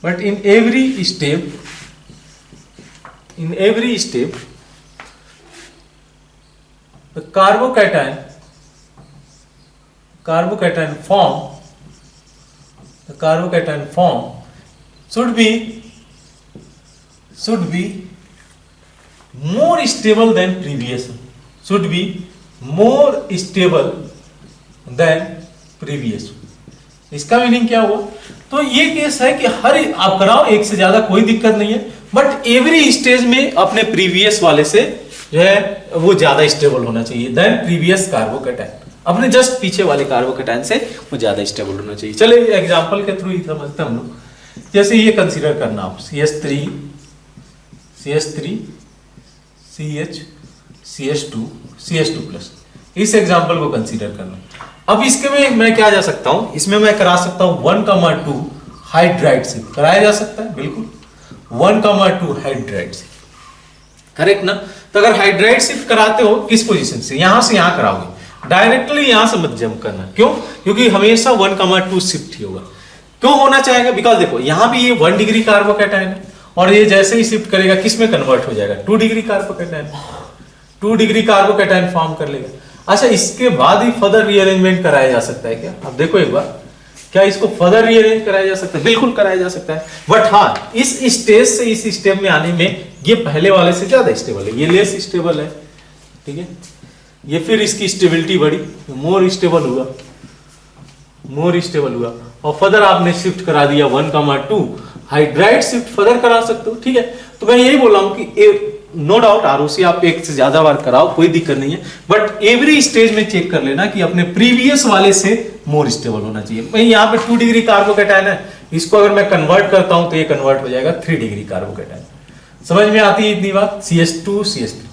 but in every step the carbocation form should be more stable than previous, should be more stable than previous। इसका मीनिंग क्या हुआ? तो ये केस है कि हर आप कराओ एक से ज्यादा कोई दिक्कत नहीं है, बट एवरी स्टेज में अपने प्रीवियस वाले से जो है वो ज्यादा स्टेबल होना चाहिए देन प्रीवियस कार्बोकैटायन, अपने जस्ट पीछे वाले कार्बोकैटायन से वो ज्यादा स्टेबल होना चाहिए। चलिए एग्जांपल के थ्रू ही समझते हैं हम लोग। जैसे ये कंसीडर करना आप CH3 CH CH2 CH2+, इस एग्जांपल को कंसीडर करना। अब इसके में मैं क्या जा सकता हूं, इसमें मैं करा सकता हूं 1,2 हाइड्राइड शिफ्ट कराया जा सकता है, बिल्कुल 1,2 हाइड्राइड शिफ्ट, करेक्ट ना। तो अगर हाइड्राइड शिफ्ट कराते हो किस पोजीशन से, यहां से यहां कराओगे, डायरेक्टली यहां से मत जंप करना। क्यों? क्योंकि हमेशा 1,2 शिफ्ट ही होगा। क्यों होना चाहेगा? बिकॉज देखो यहां भी ये 1 डिग्री कार्बोकैटायन है और ये जैसे ही शिफ्ट करेगा किस में कन्वर्ट हो जाएगा, 2 degree carbocation, 2 degree carbocation form कर लेगा। अच्छा, इसके बाद ही फर्दर रीअरेंजमेंट कराया जा सकता है क्या? अब देखो एक बार, क्या इसको फर्दर रीअरेंज कराया जा सकता है? बिल्कुल कराया जा सकता है, बट हाँ इस स्टेज से इस स्टेप में आने में ये पहले वाले से ज्यादा स्टेबल है, ये लेस स्टेबल है, ठीक है। ये फिर इसकी स्टेबिलिटी बढ़ी, मोर स्टेबल हुआ, मोर स्टेबल हुआ, और फर्दर आपने शिफ्ट करा दिया 1,2 हाइड्राइड शिफ्ट फर्दर करा सकते हो, ठीक है। तो मैं यही बोल रहा हूं कि नो डाउट आरओसी आप एक से ज्यादा बार कराओ, कोई दिक्कत नहीं है, बट एवरी स्टेज में चेक कर लेना कि अपने प्रीवियस वाले से मोर स्टेबल होना चाहिए। भाई यहाँ पे 2 डिग्री कार्बोकैटायन है, इसको अगर मैं कन्वर्ट करता हूं तो ये कन्वर्ट हो जाएगा 3 डिग्री कार्बोकैटायन। समझ में आती है इतनी बात? CH2 CH3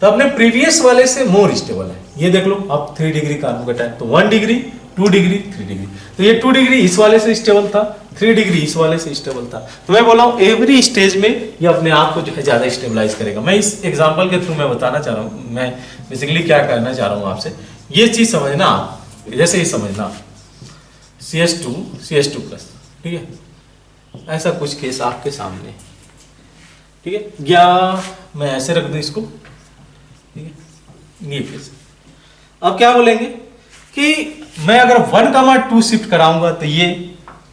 तो अपने प्रीवियस वाले से मोर स्टेबल है। ये देख लो अब 3 डिग्री कार्बोकैटायन, तो 1 डिग्री 2 डिग्री 3 डिग्री, तो ये 2 डिग्री इस वाले से स्टेबल था, 3 डिग्री इस वाले से स्टेबल था। तो मैं बोला हूं एवरी स्टेज में ये अपने आप को जो है ज्यादा स्टेबलाइज करेगा। मैं इस एग्जांपल के थ्रू मैं बताना चाह रहा हूं, मैं बेसिकली क्या करना चाह रहा हूं आपसे, ये चीज समझना आप, जैसे ही समझना CH2 CH2+, ठीक है। ऐसा कुछ केस आपके सामने, ठीक है, या मैं ऐसे रख दूं इसको, ठीक है, ये केस। अब क्या बोलेंगे कि मैं अगर 1,2 शिफ्ट कराऊंगा तो ये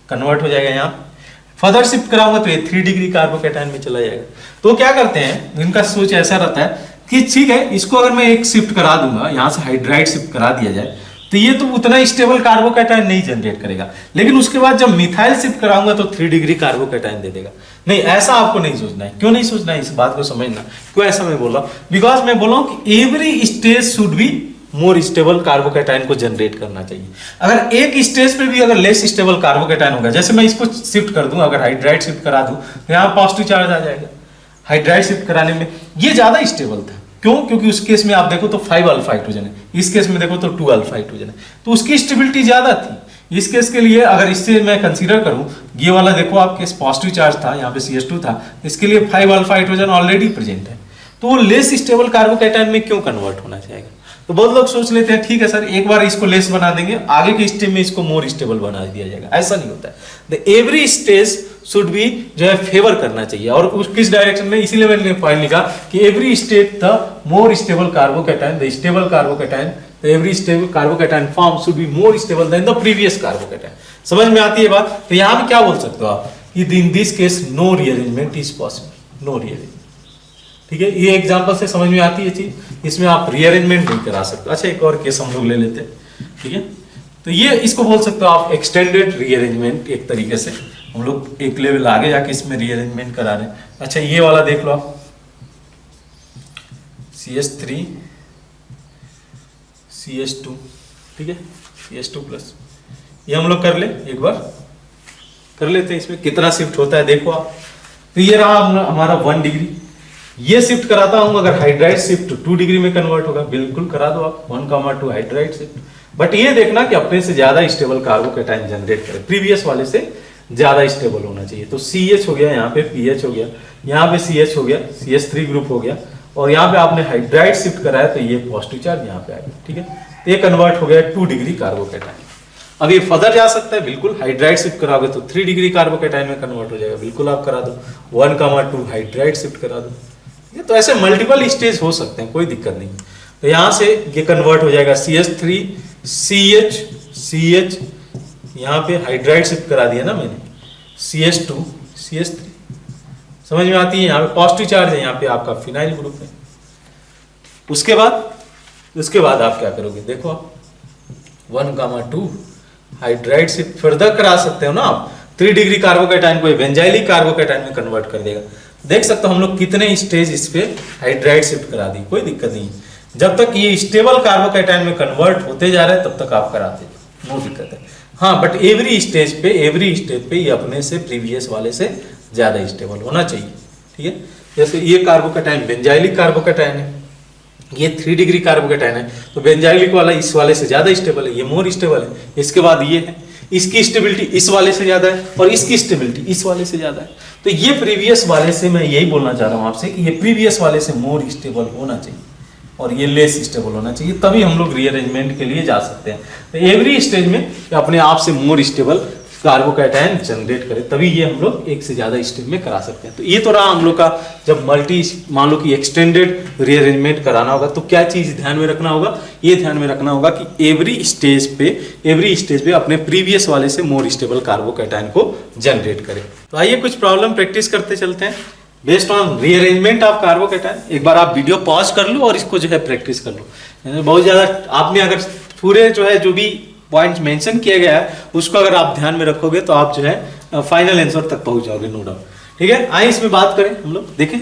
कन्वर्ट हो जाएगा, यहाँ फर्दर शिफ्ट कराऊंगा तो ये 3 डिग्री कार्बोकैटायन में चला जाएगा। तो क्या करते हैं, इनका सोच ऐसा रहता है कि ठीक है इसको अगर मैं एक शिफ्ट करा दूंगा, यहां से हाइड्राइड शिफ्ट करा दिया जाए तो ये तो उतना स्टेबल कार्बोकैटायन नहीं जनरेट करेगा, लेकिन उसके बाद जब मिथाइल शिफ्ट कराऊंगा तो 3 डिग्री कार्बोकैटायन दे देगा। नहीं, ऐसा आपको नहीं सोचना है। क्यों नहीं सोचना है, इस बात को समझना। क्यों ऐसा मैं बोल रहा हूं? बिकॉज मैं बोल रहा हूं कि every stage should be more stable carbocation को जनरेट करना चाहिए। अगर एक स्टेज पे भी अगर लेस स्टेबल कार्बोकैटायन होगा, जैसे मैं इसको शिफ्ट कर दूं, अगर हाइड्राइड शिफ्ट करा दूं तो यहाँ पॉजिटिव चार्ज आ जाएगा। हाइड्राइड शिफ्ट कराने में ये ज्यादा स्टेबल था। क्यों? क्योंकि उस केस में आप देखो तो 5 अल्फा हाइड्रोजन है, इस केस में देखो तो 2 अल्फा हाइड्रोजन है, तो उसकी स्टेबिलिटी ज्यादा थी। इस केस के लिए अगर इससे मैं कंसीडर करूं, ये वाला देखो आपके पॉजिटिव चार्ज था, यहाँ पे CH2 था, इसके लिए 5 अल्फा हाइड्रोजन ऑलरेडी प्रेजेंट है, तो वो लेस स्टेबल कार्बोकैटायन में क्यों कन्वर्ट होना चाहेगा? तो बहुत लोग सोच लेते हैं ठीक है सर एक बार इसको लेस बना देंगे, आगे के स्टेज में इसको मोर स्टेबल बना दिया जाएगा। ऐसा नहीं होता है। The every stage should be जो है फेवर करना चाहिए, और उस किस डायरेक्शन में, इसीलिए मैंने पॉइंट लिखा कि every state the more stable carbocation, the stable carbocation, the every stable carbocation form should be more stable then the previous carbocation. समझ में आती है बात? तो यहाँ पे क्या बोल सकते हो आप, in this case no rearrangement is possible, no rearrangement, ठीक है। ये एग्जांपल से समझ में आती है चीज, इसमें आप रीअरेंजमेंट नहीं करा सकते। अच्छा, एक और केस हम लोग ले लेते हैं, ठीक है। तो ये इसको बोल सकते हो आप एक्सटेंडेड रीअरेंजमेंट, एक तरीके से हम लोग एक लेवल आगे जाके इसमें रीअरेंजमेंट करा रहे हैं। अच्छा, ये वाला देख लो आप, CH3 CH2, ठीक है, CH2+, ये हम लोग कर ले, एक बार कर लेते हैं। इसमें कितना शिफ्ट होता है देखो आप। तो ये रहा हमारा 1 डिग्री, ये शिफ्ट कराता हूं, अगर हाइड्राइड शिफ्ट 2 डिग्री में कन्वर्ट होगा, बिल्कुल करा दो आप 1,2 हाइड्राइड शिफ्ट। बट ये देखना कि अपने से ज्यादा स्टेबल कार्बोकैटायन जनरेट करे, प्रीवियस वाले से ज्यादा स्टेबल होना चाहिए। तो CH हो गया, यहाँ पे PH हो गया, यहाँ पे CH हो गया, CH3 ग्रुप हो गया, और यहाँ पे आपने हाइड्राइड शिफ्ट कराया तो ये पॉजिटिव चार्ज यहाँ पे आ गया, ठीक है। तो ये कन्वर्ट हो गया 2 डिग्री कार्बोकैटायन। अब ये फर्दर जा सकता है, बिल्कुल हाइड्राइड शिफ्ट कराओगे तो 3 डिग्री कार्बोकैटायन में कन्वर्ट हो जाएगा, बिल्कुल आप करा दो। 1,2 हाइड्राइड शिफ्ट करा दो। तो ऐसे मल्टीपल स्टेज हो सकते हैं, कोई दिक्कत नहीं। तो यहां से ये कन्वर्ट हो जाएगा CH3 CH CH, यहाँ पे हाइड्राइड शिफ्ट करा दिया ना मैंने, CH2 CH3, समझ में आती है। यहाँ पे पॉजिटिव चार्ज है, यहाँ पे आपका फिनाइल ग्रुप है। उसके बाद आप क्या करोगे देखो, आप 1,2 हाइड्राइड शिफ्ट फर्दर करा सकते हो ना आप, 3 डिग्री कार्बोकैटायन को बेंजाइलिक कार्बोकैटायन में कन्वर्ट कर देगा। देख सकते हो हम लोग कितने स्टेज इस पे हाइड्राइड शिफ्ट करा दी, कोई दिक्कत नहीं है। जब तक ये स्टेबल कार्बोकैटायन में कन्वर्ट होते जा रहे हैं तब तक आप कराते जाओ, नो दिक्कत है। हाँ, बट एवरी स्टेज पे ये अपने से प्रीवियस वाले से ज्यादा स्टेबल होना चाहिए, ठीक है। जैसे ये कार्बोकैटायन बेंजाइलिक कार्बोकैटायन है, ये 3 डिग्री कार्बोकैटायन है, तो बेंजाइलिक वाला इस वाले से ज्यादा स्टेबल है, ये मोर स्टेबल है। इसके बाद ये है, इसकी स्टेबिलिटी इस वाले से ज्यादा है और इसकी स्टेबिलिटी इस वाले से ज्यादा है। तो ये प्रीवियस वाले से, मैं यही बोलना चाह रहा हूं आपसे कि ये प्रीवियस वाले से मोर स्टेबल होना चाहिए और ये लेस स्टेबल होना चाहिए, तभी हम लोग रीअरेंजमेंट के लिए जा सकते हैं। तो एवरी स्टेज में अपने आप से मोर स्टेबल कार्बोकैटायन जनरेट करे, तभी ये हम लोग एक से ज्यादा स्टेज में करा सकते हैं। तो ये तो रहा हम लोग का, जब मल्टी मान लो कि एक्सटेंडेड रीअरेंजमेंट कराना होगा तो क्या चीज ध्यान में रखना होगा, ये ध्यान में रखना होगा कि एवरी स्टेज पे अपने प्रीवियस वाले से मोर स्टेबल कार्बोकैटायन को जनरेट करे। तो आइए कुछ प्रॉब्लम प्रैक्टिस करते चलते हैं based on rearrangement of carbocation. एक बार आप वीडियो पॉज कर लो और इसको जो है प्रैक्टिस कर लो। बहुत ज्यादा आपने अगर पूरे जो भी पॉइंट्स मेंशन किया गया है उसको अगर आप ध्यान में रखोगे तो आप जो है फाइनल आंसर तक पहुंच जाओगे, नो डाउट, ठीक है। आइए इसमें बात करें हम लोग, देखें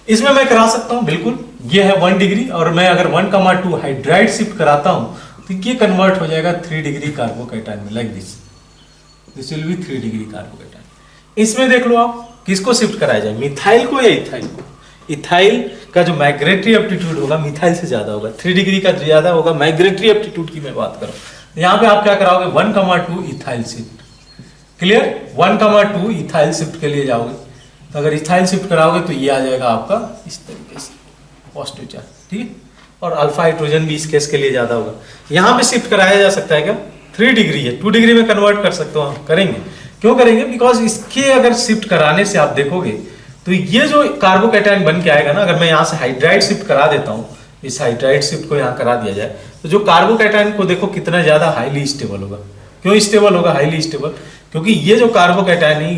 इसमें मैं करा सकता हूं, बिल्कुल ये है 1 डिग्री और मैं अगर 1,2 हाइड्राइड शिफ्ट कराता हूं तो ये कन्वर्ट हो जाएगा 3 डिग्री कार्बोकैटायन में, like this will be 3 degree carbocation. इसमें देख लो आप किसको शिफ्ट कराया जाए, मिथाइल को या इथाइल को। इथाइल का जो माइग्रेटरी एप्टीट्यूड होगा मिथाइल से ज्यादा होगा, 3 डिग्री का ज्यादा होगा। माइग्रेटरी एप्टीट्यूड की मैं बात करूं, यहाँ पे आप क्या कराओगे 1,2 ethyl shift, clear. 1,2 ethyl shift के लिए जाओगे, तो अगर इथाइल शिफ्ट कराओगे तो ये आ जाएगा आपका इस तरीके से पॉजिटिव चार्ज, ठीक है। और अल्फा हाइड्रोजन भी इस केस के लिए ज्यादा होगा। यहाँ पे शिफ्ट कराया जा सकता है क्या, 3 डिग्री है, 2 डिग्री में कन्वर्ट कर सकते हो आप, करेंगे। क्यों करेंगे, बिकॉज इसके अगर शिफ्ट कराने से आप देखोगे तो ये जो कार्बोकैटायन बन के आएगा ना, अगर मैं यहाँ से हाइड्राइड शिफ्ट करा देता हूँ, इस हाइड्राइड शिफ्ट को यहाँ करा दिया जाए, तो जो कार्बोकैटायन को देखो कितना ज्यादा हाईली स्टेबल होगा। क्यों स्टेबल होगा, हाईली स्टेबल, क्योंकि ये जो कार्बोकैटायन है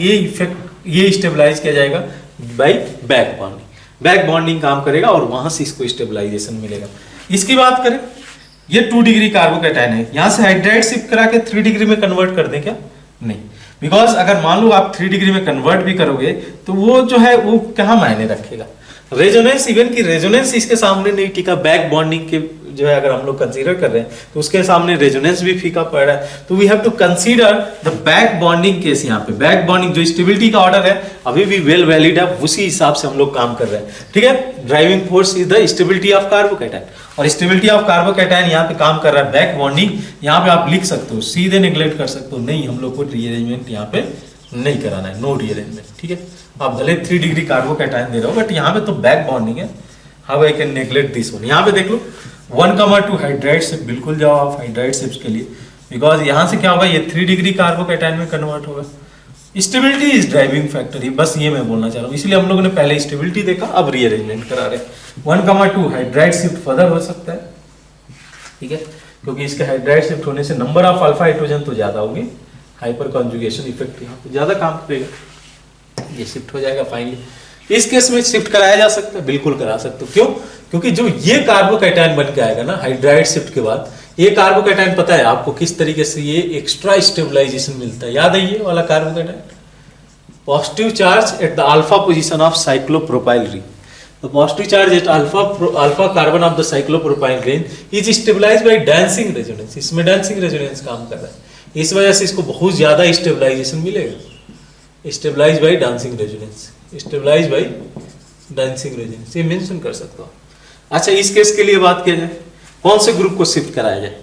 ये स्टेबलाइज किया जाएगा bye back bonding. Back bonding काम करेगा और वहां से इसको स्टेबलाइजेशन मिलेगा। इसकी बात करें, ये 2 डिग्री कार्बोकैटायन है, यहां से हाइड्राइड शिफ्ट करा के 3 डिग्री में कन्वर्ट कर दें क्या, नहीं, बिकॉज अगर मान लो आप 3 डिग्री में कन्वर्ट भी करोगे तो वो जो है वो कहाँ मायने रखेगा। रेजोनेंस, इवन की रेजोनेंस इसके सामने नहीं टिका। बैक बॉन्डिंग के जो है अगर हम लोग कंसीडर कर रहे हैं तो उसके सामने रेजोनेंस भी फीका पड़ रहा है। तो we have to consider the back bonding case. यहाँ पे बैक बॉन्डिंग जो स्टेबिलिटी का ऑर्डर है अभी भी वेल वैलिड है, उसी हिसाब से हम लोग काम कर रहे हैं, ठीक है। Driving force is the stability of carbocation, और स्टेबिलिटी ऑफ कार्बोकैटायन यहाँ पे काम कर रहा है बैक बॉन्डिंग। यहाँ पे आप लिख सकते हो, सीधे नेग्लेक्ट कर सकते हो, नहीं हम लोग को रीअरेंजमेंट यहाँ पे नहीं कराना है, नो रीअरेंजमेंट, ठीक है। आप भले 3 डिग्री कार्बोकैटायन दे रहे हो बट यहाँ पे तो बैक बॉन्डिंग है, how I can neglect this one. यहाँ पे देख लो 1,2 हाइड्राइड शिफ्ट, बिल्कुल जाओ आप हाइड्राइड शिफ्ट के लिए, बिकॉज यहाँ से क्या होगा, ये 3 डिग्री कार्बोकैटायन में कन्वर्ट होगा। स्टेबिलिटी इज ड्राइविंग फैक्टर, बस ये मैं बोलना चाह रहा हूँ, इसलिए हम लोगों ने पहले स्टेबिलिटी देखा, अब रीअरेंजमेंट करा रहे हैं। 1,2 हाइड्राइड शिफ्ट फर्दर हो सकता है, ठीक है, क्योंकि इसके हाइड्राइड शिफ्ट होने से नंबर ऑफ अल्फा हाइड्रोजन तो ज्यादा होगी, हाइपर कॉन्जुगेशन इफेक्ट यहाँ पे ज्यादा काम करेगा, ये शिफ्ट हो जाएगा फाइनली। इस केस में शिफ्ट कराया जा सकता है, बिल्कुल करा सकते हो। क्यों, क्योंकि जो ये कार्बोकैटायन बन के आएगा ना हाइड्राइड शिफ्ट के बाद, ये कार्बोकैटायन पता है आपको किस तरीके से ये एक्स्ट्रा स्टेबलाइजेशन मिलता है, याद है ये वाला carbocation, positive charge at the alpha position of cyclopropyl ring. The positive charge at alpha carbon of the cyclopropyl ring is stabilized by dancing resonance। इसमें dancing resonance काम कर रहा है, इस वजह से इसको बहुत ज्यादा स्टेबलाइजेशन मिलेगा। Stabilize by dancing resonance, stabilize by dancing resonance, ये मेंशन कर सकते हो। अच्छा, इस केस के लिए बात किया जाए कौन से ग्रुप को शिफ्ट कराया जाए,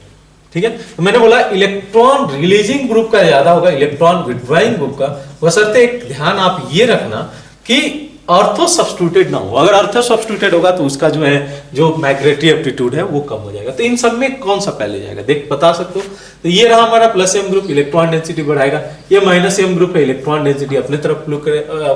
ठीक है। तो मैंने बोला इलेक्ट्रॉन रिलीजिंग ग्रुप का ज्यादा होगा, इलेक्ट्रॉन विड्रॉइंग ग्रुप का, बशर्ते एक ध्यान आप ये रखना कि ऑर्थो सब्स्टिट्यूटेड ना हो। अगर ऑर्थो सब्स्टिट्यूटेड होगा तो उसका जो है जो माइग्रेटरी एप्टीट्यूड है वो कम हो जाएगा। तो इन सब में कौन सा पहले जाएगा, देख बता सकते हो। तो ये रहा हमारा plus M group, electron density बढ़ाएगा। ये माइनस एम ग्रुप है, इलेक्ट्रॉन डेंसिटी अपने तरफ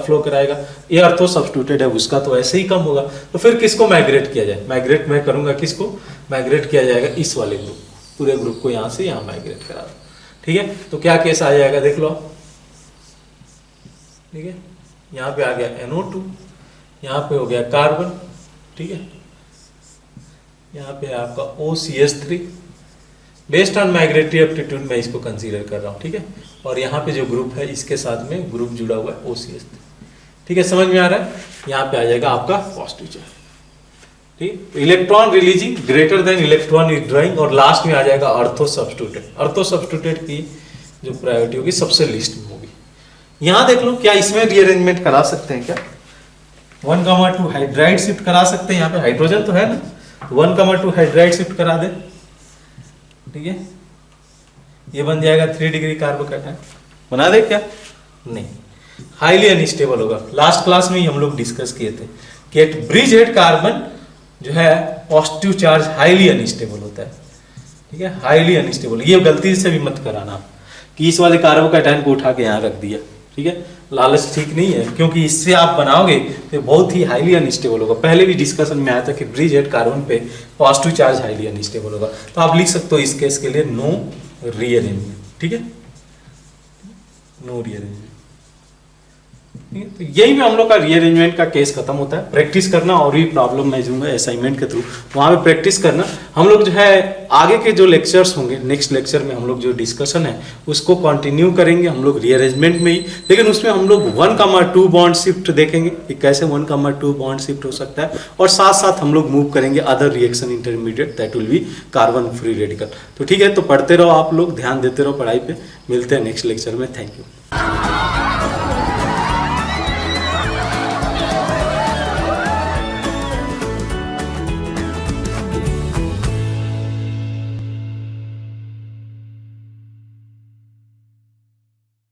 फ्लो कराएगा। ये ऑर्थो सब्स्टिट्यूटेड है, उसका तो ऐसे ही कम होगा। तो फिर किसको माइग्रेट किया जाए, माइग्रेट मैं करूंगा, किसको माइग्रेट किया जाएगा, इस वाले ग्रुप, पूरे ग्रुप को यहाँ से यहाँ माइग्रेट करा दो, ठीक है। तो क्या केस आ जाएगा देख लो, ठीक है। यहाँ पे आ गया NO2, यहाँ पे हो गया कार्बन, ठीक है। यहाँ पे आपका OCH3, based on migratory aptitude मैं इसको कंसीडर कर रहा हूँ, ठीक है। और यहाँ पे जो ग्रुप है इसके साथ में ग्रुप जुड़ा हुआ है OCH3, ठीक है, समझ में आ रहा है। यहाँ पे आ जाएगा आपका पॉजिटिव चार्ज, ठीक। Electron releasing greater than electron withdrawing, और लास्ट में आ जाएगा अर्थो सब्स्टिट्यूटेड। अर्थो सब्स्टिट्यूटेड की जो प्रायोरिटी होगी सबसे लिस्ट में होगी। यहाँ देख लो, क्या इसमें रीअरेंजमेंट करा सकते हैं क्या? 1,2 हाइड्राइड शिफ्ट करा सकते हैं, यहाँ पे हाइड्रोजन तो है ना, 1,2 हाइड्राइड शिफ्ट करा दे, ठीक है। ये बन जाएगा 3 डिग्री कार्बोकैटायन। बना दे क्या? नहीं, हाईली अनस्टेबल होगा। लास्ट क्लास में ही हम लोग डिस्कस किए थे कि एक ब्रिज हेड कार्बन जो है पॉजिटिव चार्ज हाईली अनस्टेबल होता है, ठीक है, हाईली अनस्टेबल। ये गलती से भी मत कराना कि इस वाले कार्बोकैटायन को उठा के यहाँ रख दिया, ठीक है, लालच ठीक नहीं है, क्योंकि इससे आप बनाओगे तो बहुत ही हाईली अनस्टेबल होगा। पहले भी डिस्कशन में आया था कि ब्रिज हेड कार्बन पे पॉजिटिव चार्ज हाईली अनस्टेबल होगा। तो आप लिख सकते हो इस केस के लिए नो रीअरेंजमेंट, ठीक है, नो रीअरेंजमेंट। तो यही में हम लोग का रीअरेंजमेंट का केस खत्म होता है। प्रैक्टिस करना, और भी प्रॉब्लम मैं दूंगा असाइनमेंट के थ्रू, वहाँ पे प्रैक्टिस करना। हम लोग जो है आगे के जो लेक्चर्स होंगे, नेक्स्ट लेक्चर में हम लोग जो डिस्कशन है उसको कंटिन्यू करेंगे हम लोग रीअरेंजमेंट में ही, लेकिन उसमें हम लोग 1,2 बॉन्ड शिफ्ट देखेंगे कि कैसे 1,2 बॉन्ड शिफ्ट हो सकता है, और साथ साथ हम लोग मूव करेंगे other reaction intermediate that will be carbon free radical. तो ठीक है, तो पढ़ते रहो आप लोग, ध्यान देते रहो पढ़ाई पे। मिलते हैं नेक्स्ट लेक्चर में। Thank you.